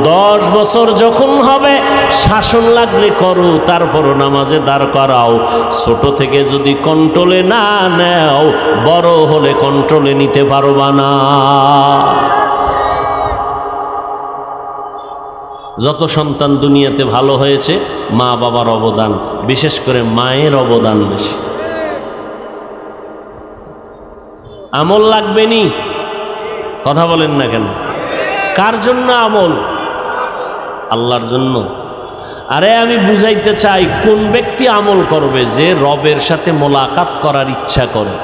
10 বছর যখন হবে, শাসন লাগলে করো, তারপরও নামাজে দাঁড় করাও। ছোট থেকে যদি কন্ট্রোলে না নেও, বড় হলে কন্ট্রোলে নিতে পারবা না। যত সন্তান দুনিয়াতে ভালো হয়েছে, মা বাবার অবদান, বিশেষ করে মায়ের অবদান বেশি। আমল লাগবে নি? কথা বলেন না কেন? কার জন্য আমল? আল্লাহর জন্য। আরে আমি বুঝাইতে চাই, কোন ব্যক্তি আমল করবে? যে রবের সাথে মোলাকাত করার ইচ্ছা করে,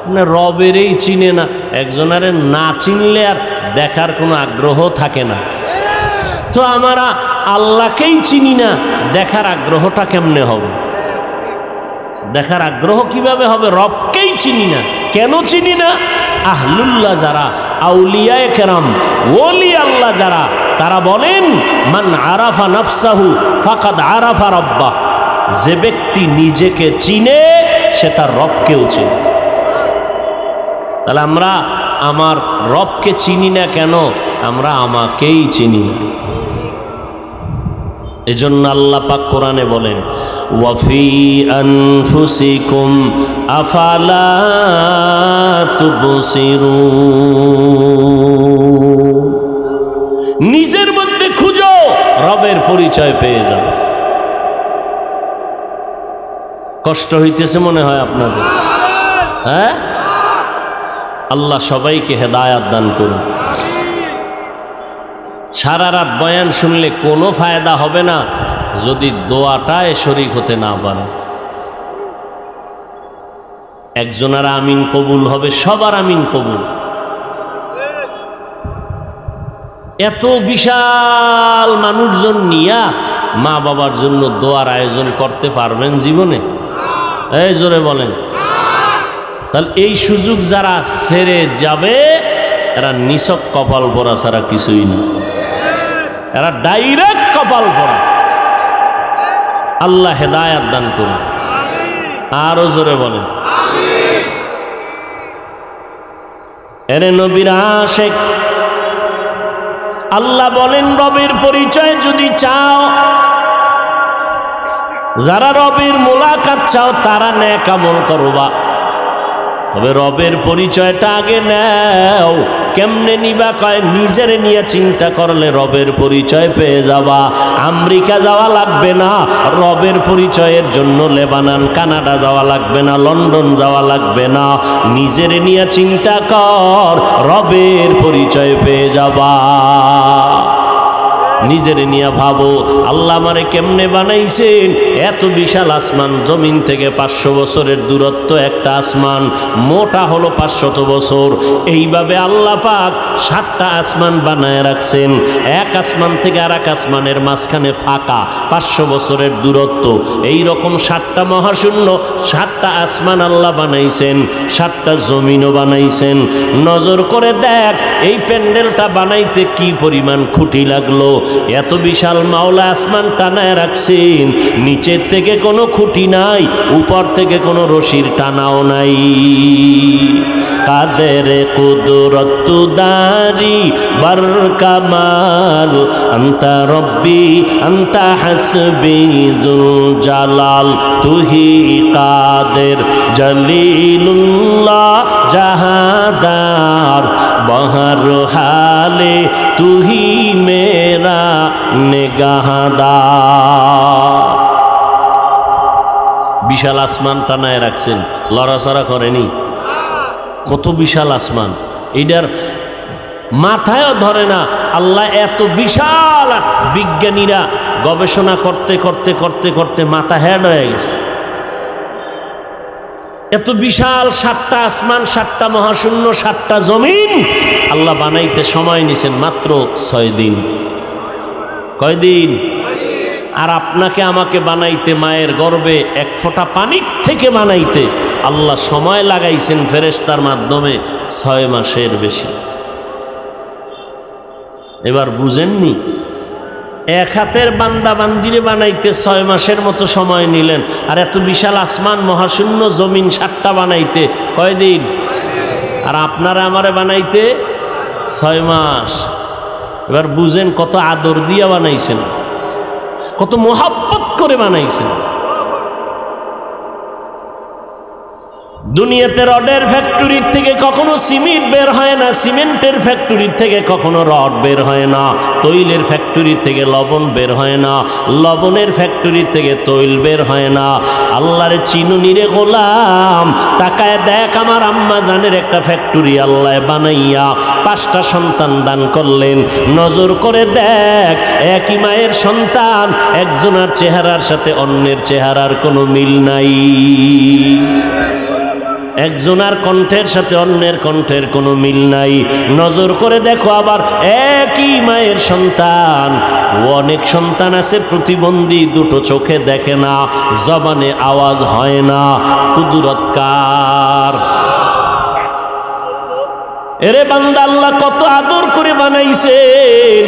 মানে রবেরই চিনে না। একজনের না চিনলে আর দেখার কোনো আগ্রহ থাকে না। তো আমরা আল্লাহকেই চিনি না, দেখার আগ্রহটা কেমনে হবে? দেখার আগ্রহ কিভাবে হবে? রবকেই চিনি না। কেন চিনি না? আহলুল্লাহ যারা, আউলিয়ায়ে কেরাম, ওলি আল্লাহ যারা, তারা বলেন, মান আরাফা নাফসাহু ফাকাদ আরাফা রাব্বাহ। যে ব্যক্তি নিজেকে চিনে, সে তার রবকেও চিনে। তাহলে আমরা আমার রবকে চিনি না কেন? আমরা আমাকেই চিনি না। এজন্য আল্লাহ পাক কোরআনে বলেন, ওয়াফি আনফুসিকুম আফালা তুবসিরুন। নিজের মধ্যে খুঁজো, রবের পরিচয় পেয়ে যাবে। কষ্ট হইতেছে মনে হয় আপনাদের? হ্যাঁ, আল্লাহ সবাইকে হেদায়াত দান করুন। সারা রাত বয়ান শুনলে কোনো ফায়দা হবে না যদি দোয়াটায় শরীক হতে না পারে। একজনের আমিন কবুল হবে, সবার আমিন কবুল। এত বিশাল মানুষজন নিয়া মা বাবার জন্য দোয়ার আয়োজন করতে পারবেন জীবনে? এই জোরে বলেন। তাহলে এই সুযোগ যারা ছেড়ে যাবে, এরা নিছক কপাল পরা ছাড়া কিছুই না। এরা ডাইরেক্ট কপাল পরা। আল্লাহ হেদায়াত দান করুন। আরো জোরে বলেন এরে নবীর আশিক আল্লাহ বলেন রবের পরিচয় যদি চাও, যারা রবের মোলাকাত চাও তারা নেক আমল করবা, তবে রবের পরিচয়টা আগে নাও। কেমনে নিবা কয় নিজের নিয়ে চিন্তা করলে রবের পরিচয় পেয়ে যাবা। আমেরিকা যাওয়া লাগবে না রবের পরিচয়ের জন্য, লেবানন কানাডা যাওয়া লাগবে না, লন্ডন যাওয়া লাগবে না, নিজের নিয়ে চিন্তা কর রবের পরিচয় পেয়ে যাবা। নিজের নিয়ে ভাবো আল্লাহ আমারে কেমনে বানাইছেন। এত বিশাল আসমান, জমিন থেকে 500 বছরের দূরত্ব একটা আসমান, মোটা হলো 500 বছর। এইভাবে আল্লাহ পাক 7টা আসমান বানায় রাখছেন। এক আসমান থেকে আর এক আসমানের মাঝখানে ফাঁকা, 500 বছরের দূরত্ব। এই রকম 7টা মহাশূন্য, 7টা আসমান আল্লাহ বানাইছেন, 7টা জমিনও বানাইছেন। নজর করে দেখ এই প্যান্ডেলটা বানাইতে কি পরিমাণ খুঁটি লাগলো। এত বিশাল মাওলা আসমান টানায় রাখছেন, নিচের থেকে কোনো খুঁটি নাই, উপর থেকে কোনো রশির টানাও নাই। কাদের কুদরত দারি বার কামাল, আন্তা রব্বি আন্তা হাসবি জুল জালাল, তুহি কাদের জলিলুল্লাহ জাহাদার, বহর হালে তুহি মেরা নেগাহদার। বিশাল আসমান টানায় রাখছেন, লড়াচড়া করেনি। কত বিশাল আসমান, এটার মাথায়ও ধরে না। আল্লাহ এত বিশাল, বিজ্ঞানীরা গবেষণা করতে করতে করতে করতে মাথা হেড হয়ে গেছে। এত বিশাল 7টা আসমান, 7টা মহাশূন্য, 7টা জমিন আল্লাহ বানাইতে সময় নিছেন মাত্র 6 দিন। কয়দিন? আর আপনাকে আমাকে বানাইতে, মায়ের গর্ভে 1 ফোঁটা পানি থেকে বানাইতে আল্লাহ সময় লাগাইছেন ফেরেশতার মাধ্যমে 6 মাসের বেশি। এবার বুঝেননি? এক হাতের বান্দা বান্দিরে বানাইতে 6 মাসের মতো সময় নিলেন, আর এত বিশাল আসমান মহাশূন্য জমিন 7টা বানাইতে কয়দিন? আর আপনারা আমারে বানাইতে 6 মাস। এবার বুঝেন কত আদর দিয়া বানাইছেন, কত মোহাব্বত করে বানাইছেন। দুনিয়াতে রডের ফ্যাক্টরি থেকে কখনো সিমেন্ট বের হয় না, সিমেন্টের ফ্যাক্টরি থেকে কখনো রড বের হয় না, তৈলের ফ্যাক্টরি থেকে লবণ বের হয় না, লবণের ফ্যাক্টরি থেকে তৈল বের হয় না। আল্লাহর চিনুনি রে গোলাম, তাকায় দেখ আমার আম্মা জানের একটা ফ্যাক্টরি আল্লাহ বানাইয়া 5টা সন্তান দান করলেন। নজর করে দেখ একই মায়ের সন্তান, একজনের চেহারার সাথে অন্যের চেহারার কোনো মিল নাই, একজনের কণ্ঠের সাথে অন্যের কণ্ঠের কোনো মিল নাই। নজর করে দেখো আবার একই মায়ের সন্তান, অনেক সন্তান আছে প্রতিবন্ধী, দুটো চোখে দেখে না, জবানে আওয়াজ হয় না। কুদরত কার? এরে বান্দা আল্লাহ কত আদর করে বানাইছেন।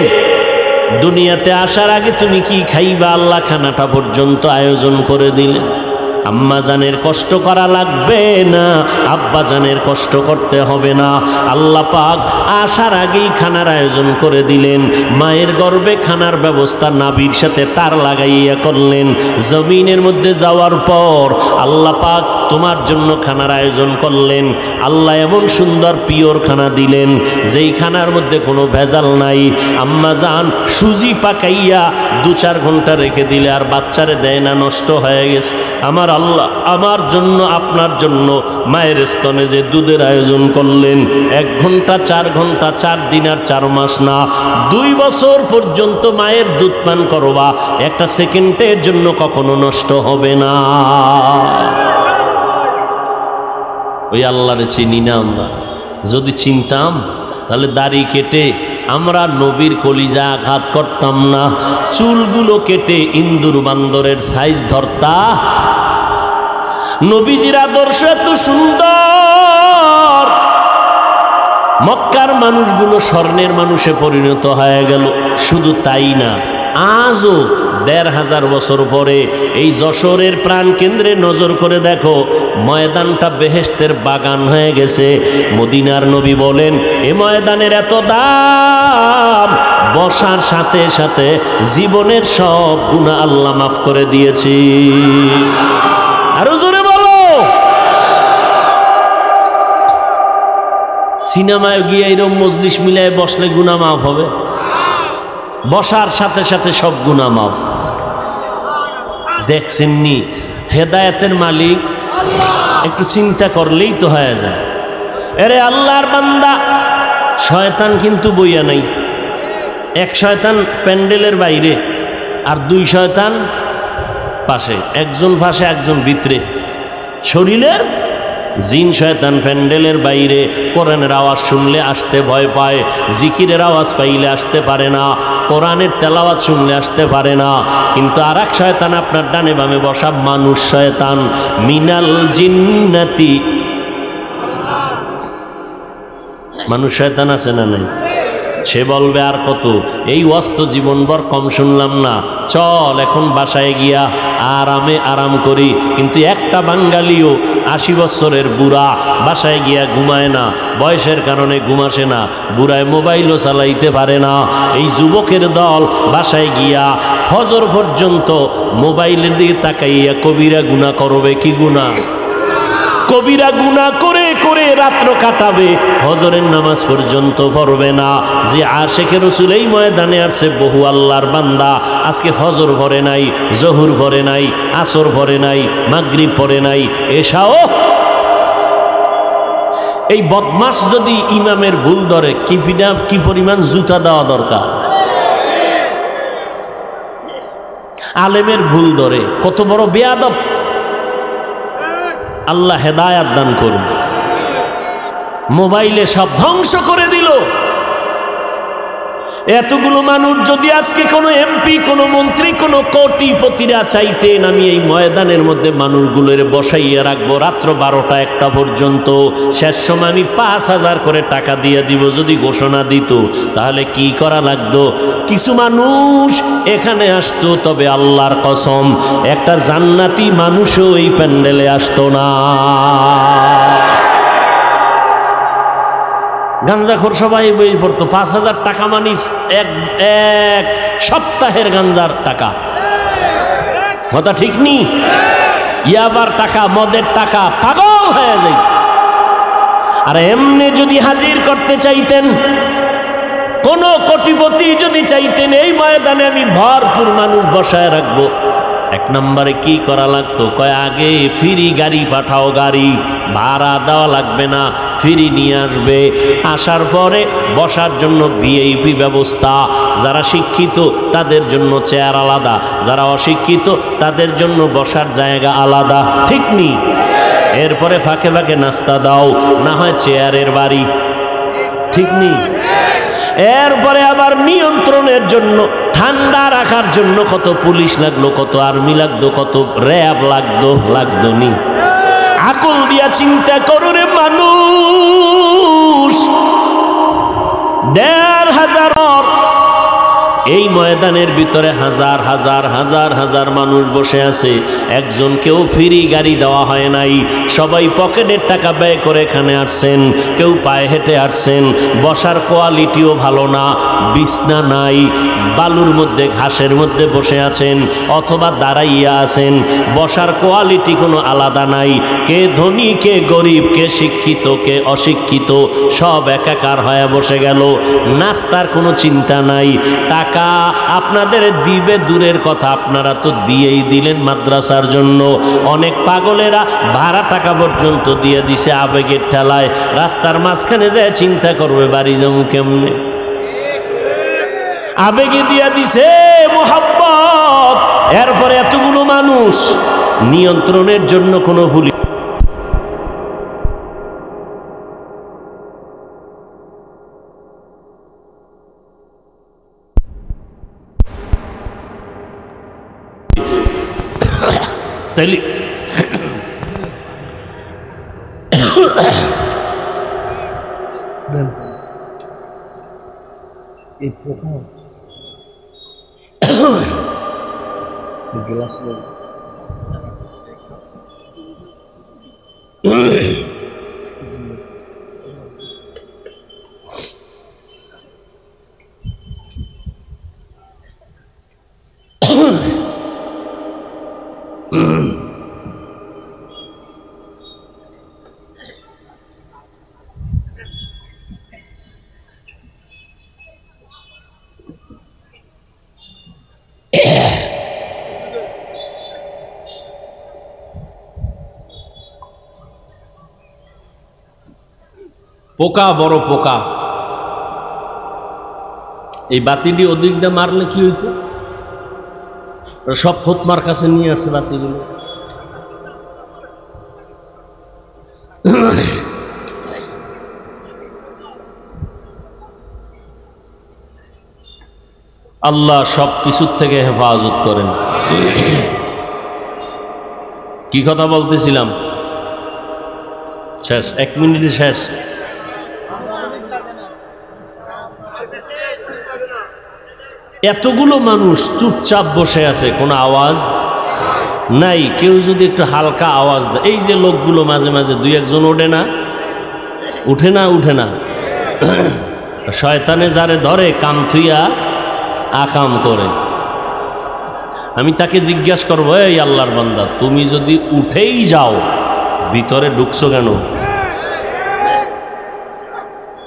দুনিয়াতে আসার আগে তুমি কি খাইবা আল্লাহ খানাটা পর্যন্ত আয়োজন করে দিলেন। আম্মা জানের কষ্ট করা লাগবে না, আব্বা জানের কষ্ট করতে হবে না। আল্লাহ পাক আসার আগেই খানার আয়োজন করে দিলেন। মায়ের গর্ভে খানার ব্যবস্থা নাভির সাথে তার লাগাইয়া করলেন। জমিনের মধ্যে যাওয়ার পর আল্লাহ পাক তোমার জন্য খানার আয়োজন করলেন। আল্লাহ এমন সুন্দর পিওর খানা দিলেন যেই খানার মধ্যে কোনো ভেজাল নাই। আম্মা জান সুজি পাকাইয়া 2-4 ঘন্টা রেখে দিলে আর বাচ্চারে দেয় না, নষ্ট হয়ে গেছে। আমার আল্লাহ আমার জন্য আপনার জন্য মায়ের স্তনে যে দুধের আয়োজন করলেন, 1 ঘন্টা 4 ঘন্টা 4 দিন আর 4 মাস না, 2 বছর পর্যন্ত মায়ের দুধ পান করবা, একটা সেকেন্ডের জন্য কখনো নষ্ট হবে না। ওই আল্লাহরে চিনি না আমরা। যদি চিনতাম তাহলে দাড়ি কেটে আমরা নবীর কলিজা আঘাত করতাম না, চুলগুলো কেটে ইন্দুর বান্দরের সাইজ ধরতা। নবীজির আদর্শ এত সুন্দর, মক্কার মানুষগুলো স্বর্ণের মানুষে পরিণত হয়ে গেল। শুধু তাই না, আজও 1500 বছর পরে এই যশোরের প্রাণ কেন্দ্রে নজর করে দেখো, ময়দানটা বেহেশতের বাগান হয়ে গেছে। মদিনার নবী বলেন, এ ময়দানের এত দাম, বসার সাথে সাথে জীবনের সব গুনাহ আল্লাহ মাফ করে দিয়েছি। আরো জোরে বলো। সিনেমায় গিয়ে এরকম মজলিস মিলায় বসলে গুনাহ মাফ হবে? বসার সাথে সাথে সব গুনাহ মাফ। দেখছেননি হেদায়েতের মালিক? একটু চিন্তা করলেই তো হয়ে যায়। আরে আল্লাহর বান্দা, শয়তান কিন্তু বইয়া নাই। এক শয়তান প্যান্ডেলের বাইরে আর 2 শয়তান পাশে, একজন পাশে একজন ভিতরে। শরীরের জিন শয়তান প্যান্ডেলের বাইরে, কোরআনের আওয়াজ শুনলে আসতে ভয় পায়, জিকিরের আওয়াজ পাইলে আসতে পারে না, কোরআনের তেলাওয়াত শুনলে আসতে পারে না। কিন্তু আর এক শয়তান আপনার ডানে বামে বসা মানুষ শয়তান, মিনাল জিন্নাতি, মানুষ শয়তান আছে না নাই? সে বলবে আর কত, এই ওয়াজ তো জীবনভর কম শুনলাম না, চল এখন বাসায় গিয়া আরামে আরাম করি। কিন্তু একটা বাঙালিও 80 বছরের বুড়া বাসায় গিয়া ঘুমায় না, বয়সের কারণে ঘুম আসে না, বুড়ায় মোবাইলও চালাইতে পারে না। এই যুবকের দল বাসায় গিয়া ফজর পর্যন্ত মোবাইলের দিকে তাকাইয়া কবিরা গুনাহ করবে। কি গুনাহ? কবিরা গুনাহ করে করে রাত্র কাটাবে, ফজরের নামাজ পর্যন্ত পড়বে না। যে আশেকে রাসূল এই ময়দানে আসছে, বহু আল্লাহর বান্দা আজকে ফজর পড়ে নাই, জোহর পড়ে নাই, আসর পড়ে নাই, মাগরিব পড়ে নাই, এশাও। এই বদমাস যদি ইমামের ভুল ধরে কি পরিমাণ জুতা দেওয়া দরকার। আলেমের ভুল ধরে কত বড় বেয়াদব। আল্লাহ হেদায়াত দান করুন। মোবাইলে সব ধ্বংস করে দিল। এতগুলো মানুষ যদি আজকে কোনো এমপি, কোনো মন্ত্রী, কোনো কোটিপতিরা চাইতেন আমি এই ময়দানের মধ্যে মানুষগুলোর বসাইয়া রাখবো রাত্র 12টা-1টা পর্যন্ত, শেষ সময় আমি 5000 করে টাকা দিয়ে দিব, যদি ঘোষণা দিত, তাহলে কি করা লাগতো? কিছু মানুষ এখানে আসতো, তবে আল্লাহর কসম একটা জান্নাতি মানুষও এই প্যান্ডেলে আসতো না। গাঞ্জাখোর সবাই বই পড়তো। 5000 টাকা মানিস এক সপ্তাহের গাঞ্জার টাকা। কথা ঠিক নি? ইয়াবার টাকা, মদের টাকা, পাগল হয়ে যাই। আর এমনি যদি হাজির করতে চাইতেন, কোন কোটিপতি যদি চাইতেন এই ময়দানে আমি ভরপুর মানুষ বসায় রাখবো, 1 নম্বরে কি করা লাগতো? কয় আগে ফ্রি গাড়ি পাঠাও, গাড়ি ভাড়া দেওয়া লাগবে না, ফ্রি নিয়ে আসবে। আসার পরে বসার জন্য ভিআইপি ব্যবস্থা, যারা শিক্ষিত তাদের জন্য চেয়ার আলাদা, যারা অশিক্ষিত তাদের জন্য বসার জায়গা আলাদা। ঠিক নি? এরপরে ফাঁকে ফাঁকে নাস্তা দাও, না হয় চেয়ারের বাড়ি। ঠিক নি? এরপরে আবার নিয়ন্ত্রণের জন্য, ঠান্ডা রাখার জন্য কত পুলিশ লাগলো, কত আর্মি লাগতো, কত র্যাব লাগতো নি? আকল দিয়া চিন্তা করো রে মানুষ। 1500 এই ময়দানের ভিতরে হাজার হাজার হাজার হাজার মানুষ বসে আছে, একজনকেও ফ্রি গাড়ি দেওয়া হয় নাই। সবাই পকেটের টাকা ব্যয় করে এখানে আসছেন, কেউ পায়ে হেঁটে আসছেন। বসার কোয়ালিটিও ভালো না, বিছনা নাই, বালুর মধ্যে ঘাসের মধ্যে বসে আছেন অথবা দাঁড়াইয়া আছেন। বসার কোয়ালিটি কোনো আলাদা নাই। কে ধনী, কে গরিব, কে শিক্ষিত, কে অশিক্ষিত, সব একাকার হয়ে বসে গেল। নাস্তার কোনো চিন্তা নাই। টাকা আপনাদের দিবে দূরের কথা, আপনারা তো দিয়েই দিলেন মাদ্রাসার জন্য। অনেক পাগলেরা ভাড়া টাকা পর্যন্ত দিয়ে দিছে আবেগের ঠেলায়। রাস্তার মাঝখানে যায় চিন্তা করবে বাড়ি যাবো কেমনে, আবেগে দিয়া দিছে মোহাব্বত। এরপরে এতগুলো মানুষ নিয়ন্ত্রণের জন্য কোনো ভুল তাইলে পোকা, বড় পোকা। এই বাতিটি ওদিকটা মারলে কি হইতো? সব ফতমার কাছে নিয়ে আসে বাতিগুলো। আল্লাহ সব কিছুর থেকে হেফাজত করেন। কি কথা বলতেছিলাম? শেষ, 1 মিনিটে শেষ। এতগুলো মানুষ চুপচাপ বসে আছে, কোনো আওয়াজ নাই। কেউ যদি একটু হালকা আওয়াজ দেয়, এই যে লোকগুলো মাঝে মাঝে 2-1 ওঠে না, উঠে না, উঠে না। শয়তানে যারে ধরে কাম থুইয়া আকাম করে। আমি তাকে জিজ্ঞাসা করবো, এই আল্লাহর বান্দা, তুমি যদি উঠেই যাও ভিতরে ঢুকছো কেন?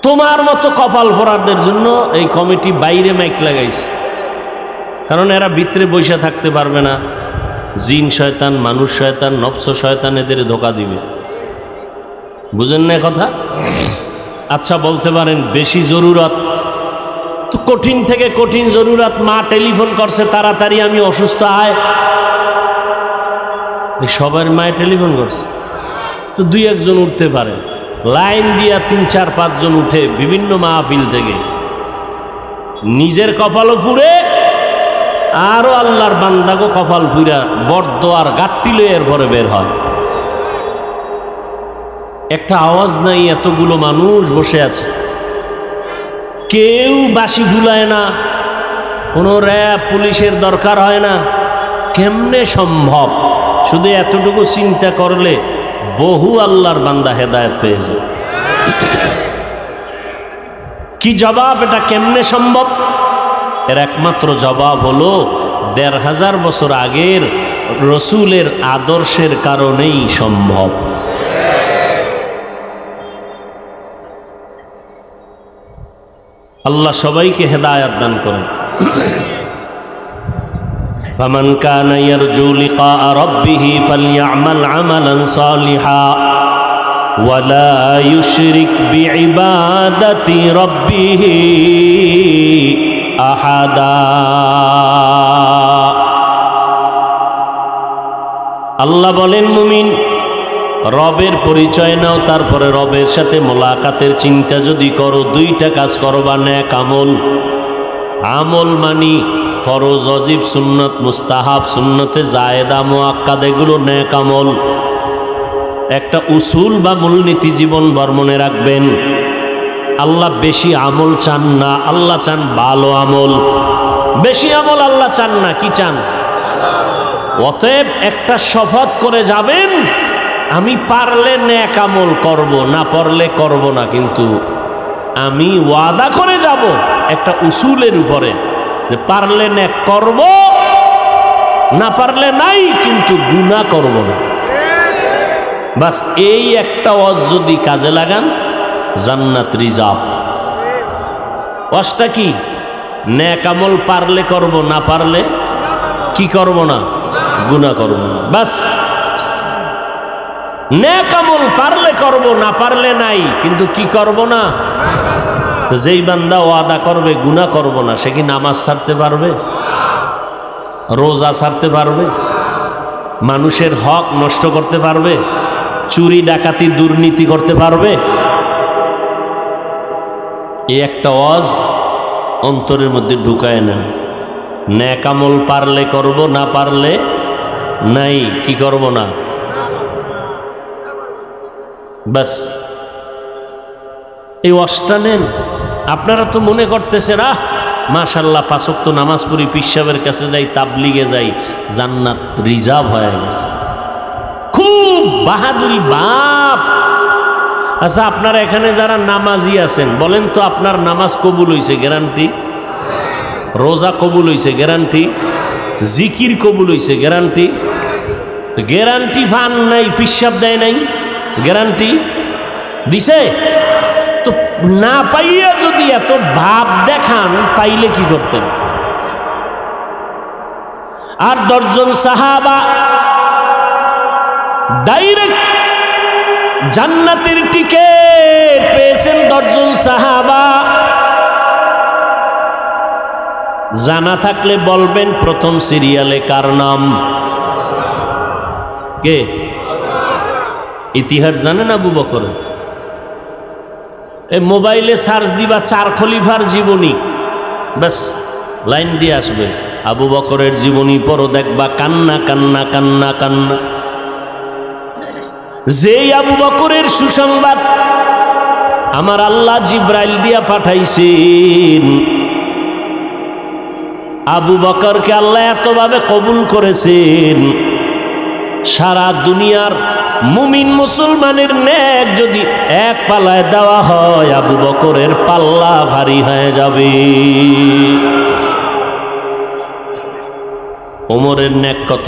তোমার মতো কপাল পোড়াদের জন্য এই কমিটি বাইরে মাইক লাগাইছে, কারণ এরা ভিতরে বসে থাকতে পারবে না। জিন শয়তান, মানুষ শয়তান, নফস শয়তান এদের ধোকা দিবে। বুঝেন না কথা? আচ্ছা বলতে পারেন বেশি জরুরত তো, কঠিন থেকে কঠিন জরুরত। মা টেলিফোন করছে তাড়াতাড়ি আমি অসুস্থ আয়, সবার মায়ে টেলিফোন করছে তো 2-1 উঠতে পারে। লাইন দিয়া 3-4-5 জন উঠে বিভিন্ন মাহফিল থেকে, নিজের কপালও পুড়ে আরো আল্লাহর বান্দাগো কপাল পুরা বরদোয়ার গাট্টি লয়ে এরপরে বের হয়। একটা আওয়াজ নাই, এতগুলো মানুষ বসে আছে, কেউ বাঁশি ফুলায় না, কোনো র্যাব পুলিশের দরকার হয় না। কেমনে সম্ভব? শুধু এতটুকু চিন্তা করলে বহু আল্লাহর বান্দা হেদায়েত পেয়ে যায়। কি জবাব? এটা কেমনে সম্ভব? এর একমাত্র জবাব হলো 1500 বছর আগের রসুলের আদর্শের কারণেই সম্ভব। আল্লাহ সবাইকে হেদায়েত দান করেন। ফামান কানা ইয়ারজু লিকা রাব্বিহি ফালইআমাল আমালান সালিহা ওয়া লা ইউশরিক বিইবাদাতি রাব্বিহি আহাদা। আল্লাহ বলেন, মুমিন রবের পরিচয় নাও, তারপরে রবের সাথে মোলাকাতের চিন্তা যদি করো, 2টা কাজ করবা। নেক আমল, আমল মানি ফরজ, ওয়াজিব, সুন্নত, মুস্তাহাব, সুন্নতে জায়েদা, মুআক্কাদ, এগুলো নেক আমল। একটা উসুল বা মূলনীতি জীবন বর্মনে রাখবেন, আল্লাহ বেশি আমল চান না, আল্লাহ চান ভালো আমল। বেশি আমল আল্লাহ চান না, কি চান? অতএব একটা শপথ করে যাবেন, আমি পারলে নেক আমল করব, না পারলে করব না, কিন্তু আমি ওয়াদা করে যাব একটা উসুলের উপরে যে পারলে নেক করব, না পারলে নাই, কিন্তু গুনাহ করব না। বাস এই একটা ওয়াজ যদি কাজে লাগান, জান্নাত রিজার্ভ। ওয়াজটা কি? নেক আমল পারলে করব, না পারলে কি করব না? গুনাহ করব না। বাস নেক আমল পারলে করব, না পারলে নাই, কিন্তু কি করব না? যেই বান্দা ওয়াদা করবে গুনাহ করব না, সে কি নামাজ ছাড়তে পারবে? রোজা ছাড়তে পারবে? মানুষের হক নষ্ট করতে পারবে? চুরি ডাকাতি দুর্নীতি করতে পারবে? এই একটা ওয়াজ অন্তরের মধ্যে ঢুকায় নেন। নেক আমল পারলে করব, না পারলে নাই, কি করব না। বাস এই ওয়াজটা নেন। আপনারা তো মনে করতেছেন মাশাআল্লাহ 5 ওয়াক্ত নামাজ পড়ি, পীর সাহেবের কাছে যাই, তাবলিগে যাই, জান্নাত রিজার্ভ হয়ে গেছে। খুব বাহাদুরি বাপ। আচ্ছা, আপনারা এখানে যারা নামাজি আছেন বলেন তো, আপনার নামাজ কবুল হইছে গ্যারান্টি? রোজা কবুল হইছে গ্যারান্টি? জিকির কবুল হইছে গ্যারান্টি? গ্যারান্টি ফান নাই, পিসাব দেয় নাই, গ্যারান্টি দিছে তো? না পাইয়া যদি এত ভাব দেখান, পাইলে কি করতেন? আর 10 জন সাহাবা ডাইরেক্ট জান্নাতের টিকেট পেয়েছেন। 10 জন সাহাবা। জানা থাকলে বলবেন প্রথম সিরিয়ালে কার নাম? কে? ইতিহাস জানেন আবু বকর? এই মোবাইলে সার্চ দিবা 4 খলিফার জীবনী, ব্যাস লাইন দিয়ে আসবে। আবু বকরের জীবনী পড়ো, দেখবা কান্না কান্না কান্না কান্না। যেই আবু বকরের সুসংবাদ আমার আল্লাহ জিব্রাইল দিয়া পাঠাইছেন, আবু বকরকে আল্লাহ এতভাবে কবুল করেছেন, সারা দুনিয়ার মুমিন মুসলমানের নেক যদি এক পাল্লায় দেওয়া হয়, আবু বকরের পাল্লা ভারী হয়ে যাবে। ওমরের নেক কত?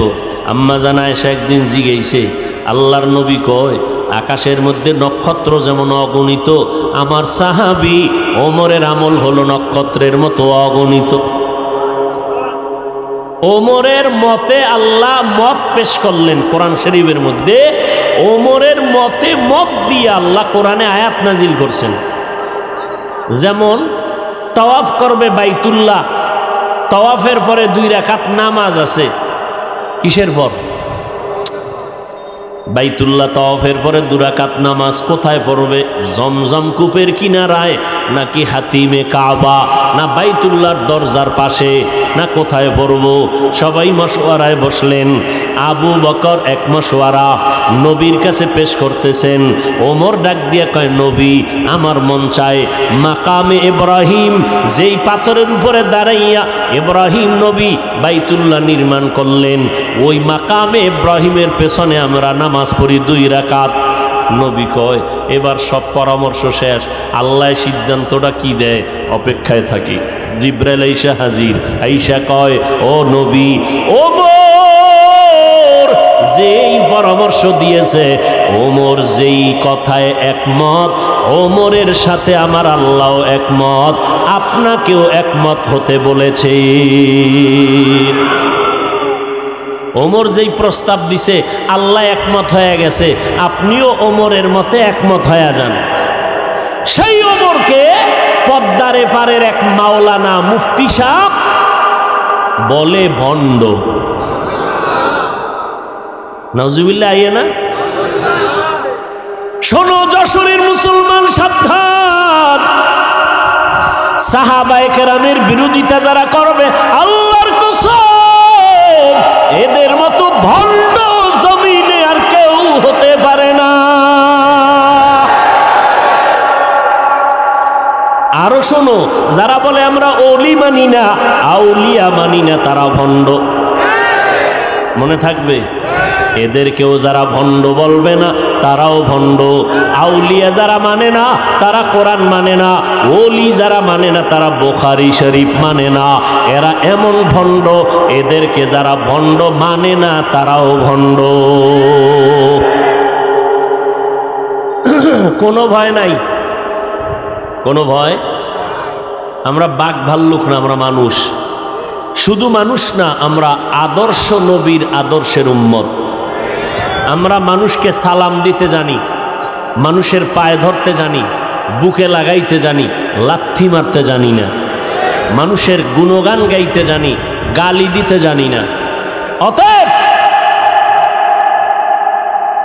আম্মা জান আয়েশা একদিন জিজ্ঞেসে, আল্লাহর নবী কয় আকাশের মধ্যে নক্ষত্র যেমন অগণিত, আমার সাহাবী ওমরের আমল হলো নক্ষত্রের মতো অগণিত। ওমরের মতে আল্লাহ মত পেশ করলেন কোরআন শরীফের মধ্যে। ওমরের মতে মত দিয়ে আল্লাহ কোরআনে আয়াত নাজিল করছেন। যেমন তাওয়াফ করবে বাইতুল্লাহ, তাওয়াফের পরে 2 রাকাত নামাজ আছে। কিসের পর? বাইতুল্লাহ তাওয়াফের পরে 2 রাকাত নামাজ কোথায় পড়বে? জমজম কূপের কিনারায়, নাকি হাতিমে কাবা, না বাইতুল্লাহর দরজার পাশে, না কোথায় পড়ব? সবাই মশওয়ারায় বসলেন। আবু বকর এক মশওয়ারা নবীর কাছে পেশ করতেছেন। ওমর ডাক দিয়ে কয়, নবী আমার মন চায় মাকামে ইব্রাহিম, যেই পাথরের উপরে দাঁড়াইয়া ইব্রাহিম নবী বাইতুল্লাহ নির্মাণ করলেন, ওই মাকামে ইব্রাহিমের পেছনে আমরা নামাজ পড়ি 2 রাকাত। নবী কয়, এবার সব পরামর্শ শেষ, আল্লাহ সিদ্ধান্তটা কি দেয় অপেক্ষায় থাকি। জিব্রাইল আইসা হাজির, আইসা কয়, ও নবী, ওমর যেই পরামর্শ দিয়েছে, ওমর যেই কথায় একমত, ওমরের সাথে আমার আল্লাহ একমত, আপনাকেও একমত হতে বলেছে। ওমর যেই প্রস্তাব দিছে, আল্লাহ একমত হয়ে গেছে, আপনিও ওমরের মতে একমত হয়ে যান। সেই ওমরকে পদ্মার এপারের এক মাওলানা মুফতি সাহেব বলে ভণ্ড। নাউজুবিল্লাহ, আইয়ে না? শোনো যশোরের মুসলমান, সাবধান। সাহাবায়ে কেরামের বিরোধিতা যারা করবে, আল্লাহর কসম এদের মতো ভণ্ড জমিনে আর কেউ হতে পারে না। আরো শোনো, যারা বলে আমরা ওলি মানি না, আউলিয়া মানি না, তারা ভণ্ড। মনে থাকবে, এদেরকেও যারা ভণ্ড বলবে না, তারাও ভণ্ড। আউলিয়া যারা মানে না, তারা কোরআন মানে না। ওলি যারা মানে না, তারা বুখারী শরীফ মানে না। এরা এমন ভণ্ড, এদেরকে যারা ভণ্ড মানে না, তারাও ভণ্ড। কোনো ভয় নাই, কোনো ভয়। আমরা বাঘ ভাল্লুক না, আমরা মানুষ। শুধু মানুষ না, আমরা আদর্শ নবীর আদর্শের উম্মত। আমরা মানুষকে সালাম দিতে জানি, মানুষের পায়ে ধরতে জানি, বুকে লাগাইতে জানি, লাথি মারতে জানি না। মানুষের গুণগান গাইতে জানি, গালি দিতে জানি না। অতএব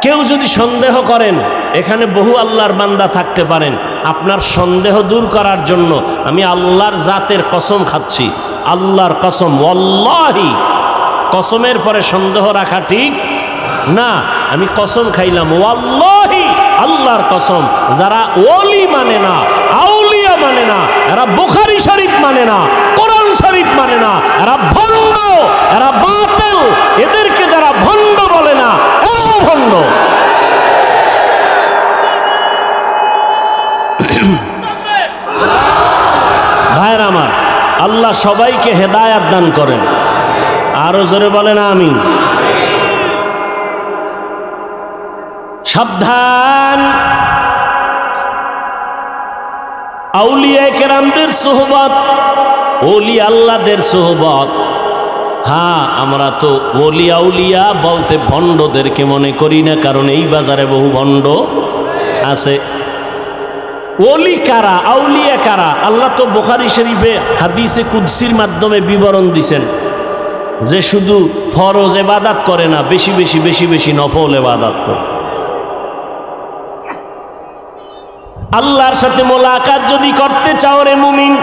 কেউ যদি সন্দেহ করেন, এখানে বহু আল্লাহর বান্দা থাকতে পারেন, আপনার সন্দেহ দূর করার জন্য আমি আল্লাহর জাতের কসম খাচ্ছি, আল্লাহর কসম, ওয়াল্লাহি, কসমের পরে সন্দেহ রাখা ঠিক না। আমি কসম খাইলাম, ওয়াল্লাহি, আল্লাহর কসম, যারা ওলি মানে না, আউলিয়া মানে না, এরা বুখারী শরীফ মানে না, কোরআন শরীফ মানে না, এরা ভণ্ড, এরা বাতিল। এদেরকে যারা ভণ্ড বলে না, এরাও ভণ্ড। ভাইরা আমার, আল্লাহ সবাইকে হেদায়াত দান করেন। আরো জোরে বলেন আমিন। সাবধান, আউলিয়া কেরামদের সোহবত, ওলি আল্লাহদের সোহবত। হ্যাঁ, আমরা তো ওলি আউলিয়া বলতে ভণ্ডদেরকে মনে করি না, কারণ এই বাজারে বহু ভণ্ড আছে। ওলি কারা, আউলিয়া কারা? আল্লাহ তো বুখারী শরীফে হাদিসে কুদসির মাধ্যমে বিবরণ দিছেন যে শুধু ফরজ ইবাদত করে না, বেশি বেশি বেশি বেশি নফল ইবাদত করে। আল্লাহর সাথে মোলাকাত যদি করতে চাও রে মুমিন,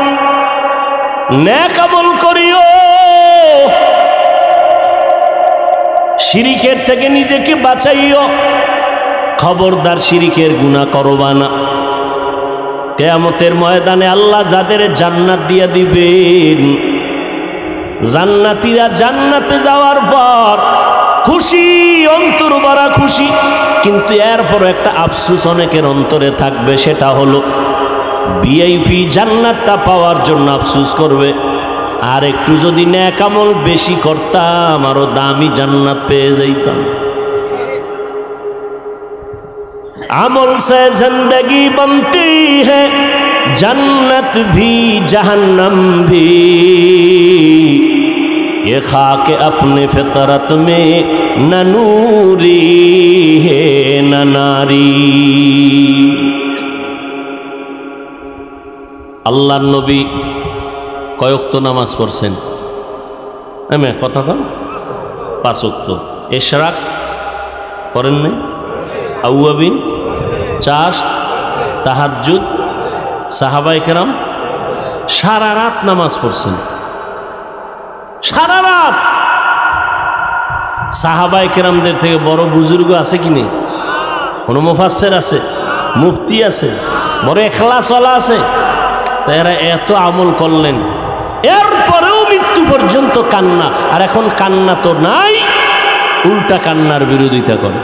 নেক আমল করিও, শিরিকের থেকে নিজেকে বাঁচাইও, খবরদার শিরিকের গুনাহ করবা না। কিয়ামতের ময়দানে আল্লাহ যাদের জান্নাত দিয়া দিবেন, জান্নাতীরা জান্নাতে যাওয়ার পর খুশি, অন্তর ভরা খুশি, কিন্তু এরপর একটা আফসোস অনেকের অন্তরে থাকবে, সেটা হলো ভিআইপি জান্নাতটা পাওয়ার জন্য আফসোস করবে, আর একটু যদি নেক আমল বেশি করতাম আরো দামি জান্নাত পেয়ে যাইতাম। আমল से जिंदगी बनती है, जन्नत भी जहन्नम भी, ये खाक अपने फितरत में न नूरी है न नारी। আল্লাহর নবী কয়ক্ত নামাজ পড়ছেন? কথা কন, 5 ওয়াক্ত। ইশরাক করেন নাই? আউয়াবিন, চাষ, তাহাজ্জুদ, সাহাবায়ে কেরাম সারা রাত নামাজ পড়ছেন, সারা রাত। সাহাবায়ে কেরামদের থেকে বড় বুজুর্গ আছে কি নেই? কোন মুফাসসির আছে, মুফতি আছে, বড় ইখলাসওয়ালা আছে? এরা এত আমল করলেন, এরপরেও মৃত্যু পর্যন্ত কান্না। আর এখন কান্না তো নাই, উল্টা কান্নার বিরোধিতা করে।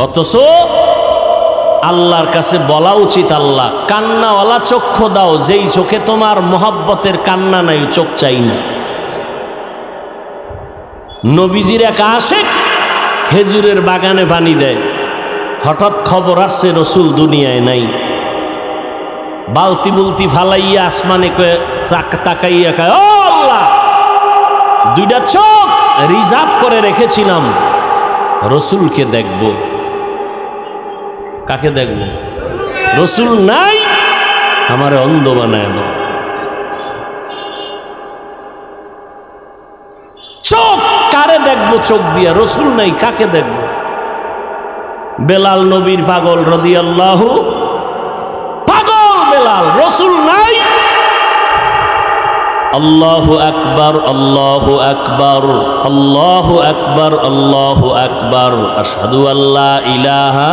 অথচ আল্লাহর কাছে বলা উচিত, আল্লাহ কান্নাওয়ালা চক্ষু দাও, যেই চোখে তোমার মহব্বতের কান্না নাই, চোখ চাই না। নবীজির এক আশিক খেজুরের বাগানে পানি দেয়, হঠাৎ খবর আসছে রসুল দুনিয়ায় নাই। বালতি বুলতি ফালাইয়া আসমানে তাকাইয়া কয়, ও আল্লাহ, 2টা চোখ রিজার্ভ করে রেখেছিলাম, রসুলকে দেখব। কাকে দেখব? রসুল নাই, আমারে অন্ধ বানায় দাও। চোখ কারে দেখবো? চোখ দিয়া রসুল নাই, কাকে দেখব? বেলাল নবীর পাগল রাদিয়াল্লাহু, পাগল বেলাল, রসুল নাই। আল্লাহু আকবার, আল্লাহু আকবার, আল্লাহু আকবার, আল্লাহু আকবার, আশহাদু আল্লা ইলাহা,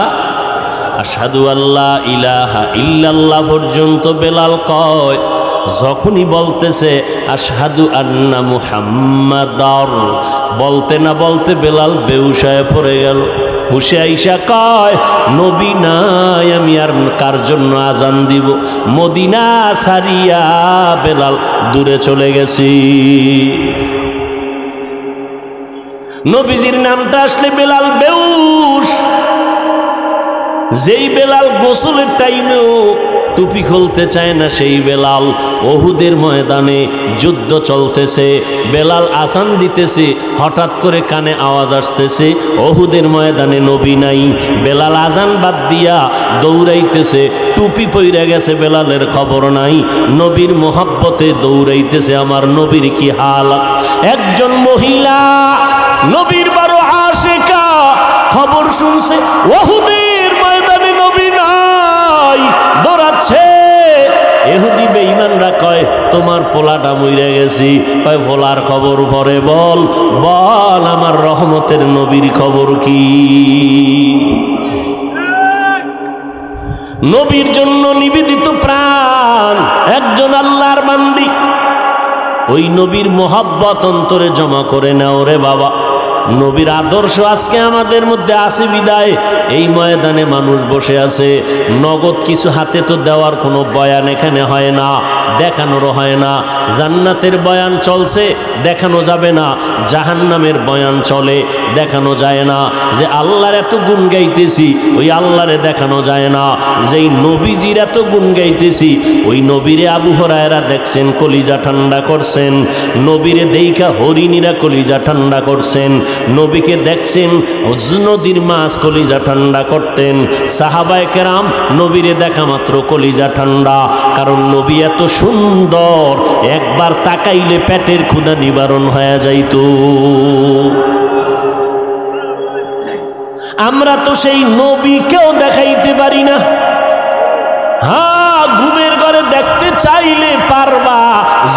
আশহাদু আল্লা ইলাহা ইল্লাল্লাহ পর্যন্ত বেলাল কয়। যখনই বলতেছে আশহাদু আন্না মুহাম্মাদার, বলতে না বলতে বেলাল বেহুশ হয়ে পড়ে গেল। হুশে আইসা কয়, নবী নাই, আমি আর কার জন্য আজান দিব? মদিনা ছাড়িয়া বেলাল দূরে চলে গেছি। নবীজির নামটা আসলে বেলাল বেহুশ। যেই বেলাল গোসলের টাইমেও টুপি খুলতে চায় না, সেই বেলাল ওহুদের ময়দানে যুদ্ধ চলতেছে, বেলাল আজান দিতেছে, হঠাৎ করে কানে আওয়াজ আসতেছে ওহুদের ময়দানে নবী নাই। বেলাল আজান বাদ দিয়া দৌড়াইতেছে, টুপি পইরা গেছে, বেলালের খবর নাই। নবীর মোহাব্বতে দৌড়াইতেছে, আমার নবীর কি হালাত। একজন মহিলা নবীর বড় আশিকা, খবর শুনছে ওহুদের ময়দানে নবী নাই, দৌড়াচ্ছে। ইহুদি বেঈমানরা কয়, তোমার পোলাটা মইরা গেছি। কয়, পোলার খবর পরে বল, বল আমার রহমতের নবীর খবর কি? নবীর জন্য নিবেদিত প্রাণ একজন আল্লাহর বান্দি। ওই নবীর মোহাব্বত অন্তরে জমা করে নাও রে বাবা। নবীর আদর্শ আজকে আমাদের মধ্যে আছে বিদায় এই ময়দানে মানুষ বসে আছে। নগদ কিছু হাতে তো দেওয়ার কোনো বয়ান এখানে হয় না, দেখানোরও হয় না। জান্নাতের বয়ান চলছে, দেখানো যাবে না। জাহান্নামের বয়ান চলে, দেখানো যায় না। যে আল্লাহর এত গুণ গাইতেছি ওই আল্লাহরে দেখানো যায় না। যেই নবীজির এত গুণ গাইতেছি ওই নবীরে আবু হুরায়রা দেখছেন কলিজা ঠান্ডা করছেন, নবীরে দেইখা হরিণীরা কলিজা ঠান্ডা করছেন, নবীকে দেখছেন নদীর মাছ কলিজা ঠান্ডা করতেন। সাহাবায়ে কেরাম নবীরে দেখা মাত্র কলিজা ঠান্ডা, কারণ নবী এত সুন্দর একবার তাকাইলে পেটের ক্ষুধা নিবারণ হয়ে যাইত। আমরা তো সেই নবীকেও দেখাইতে পারি না। হ্যাঁ, ঘুমের ঘরে দেখতে চাইলে পারবা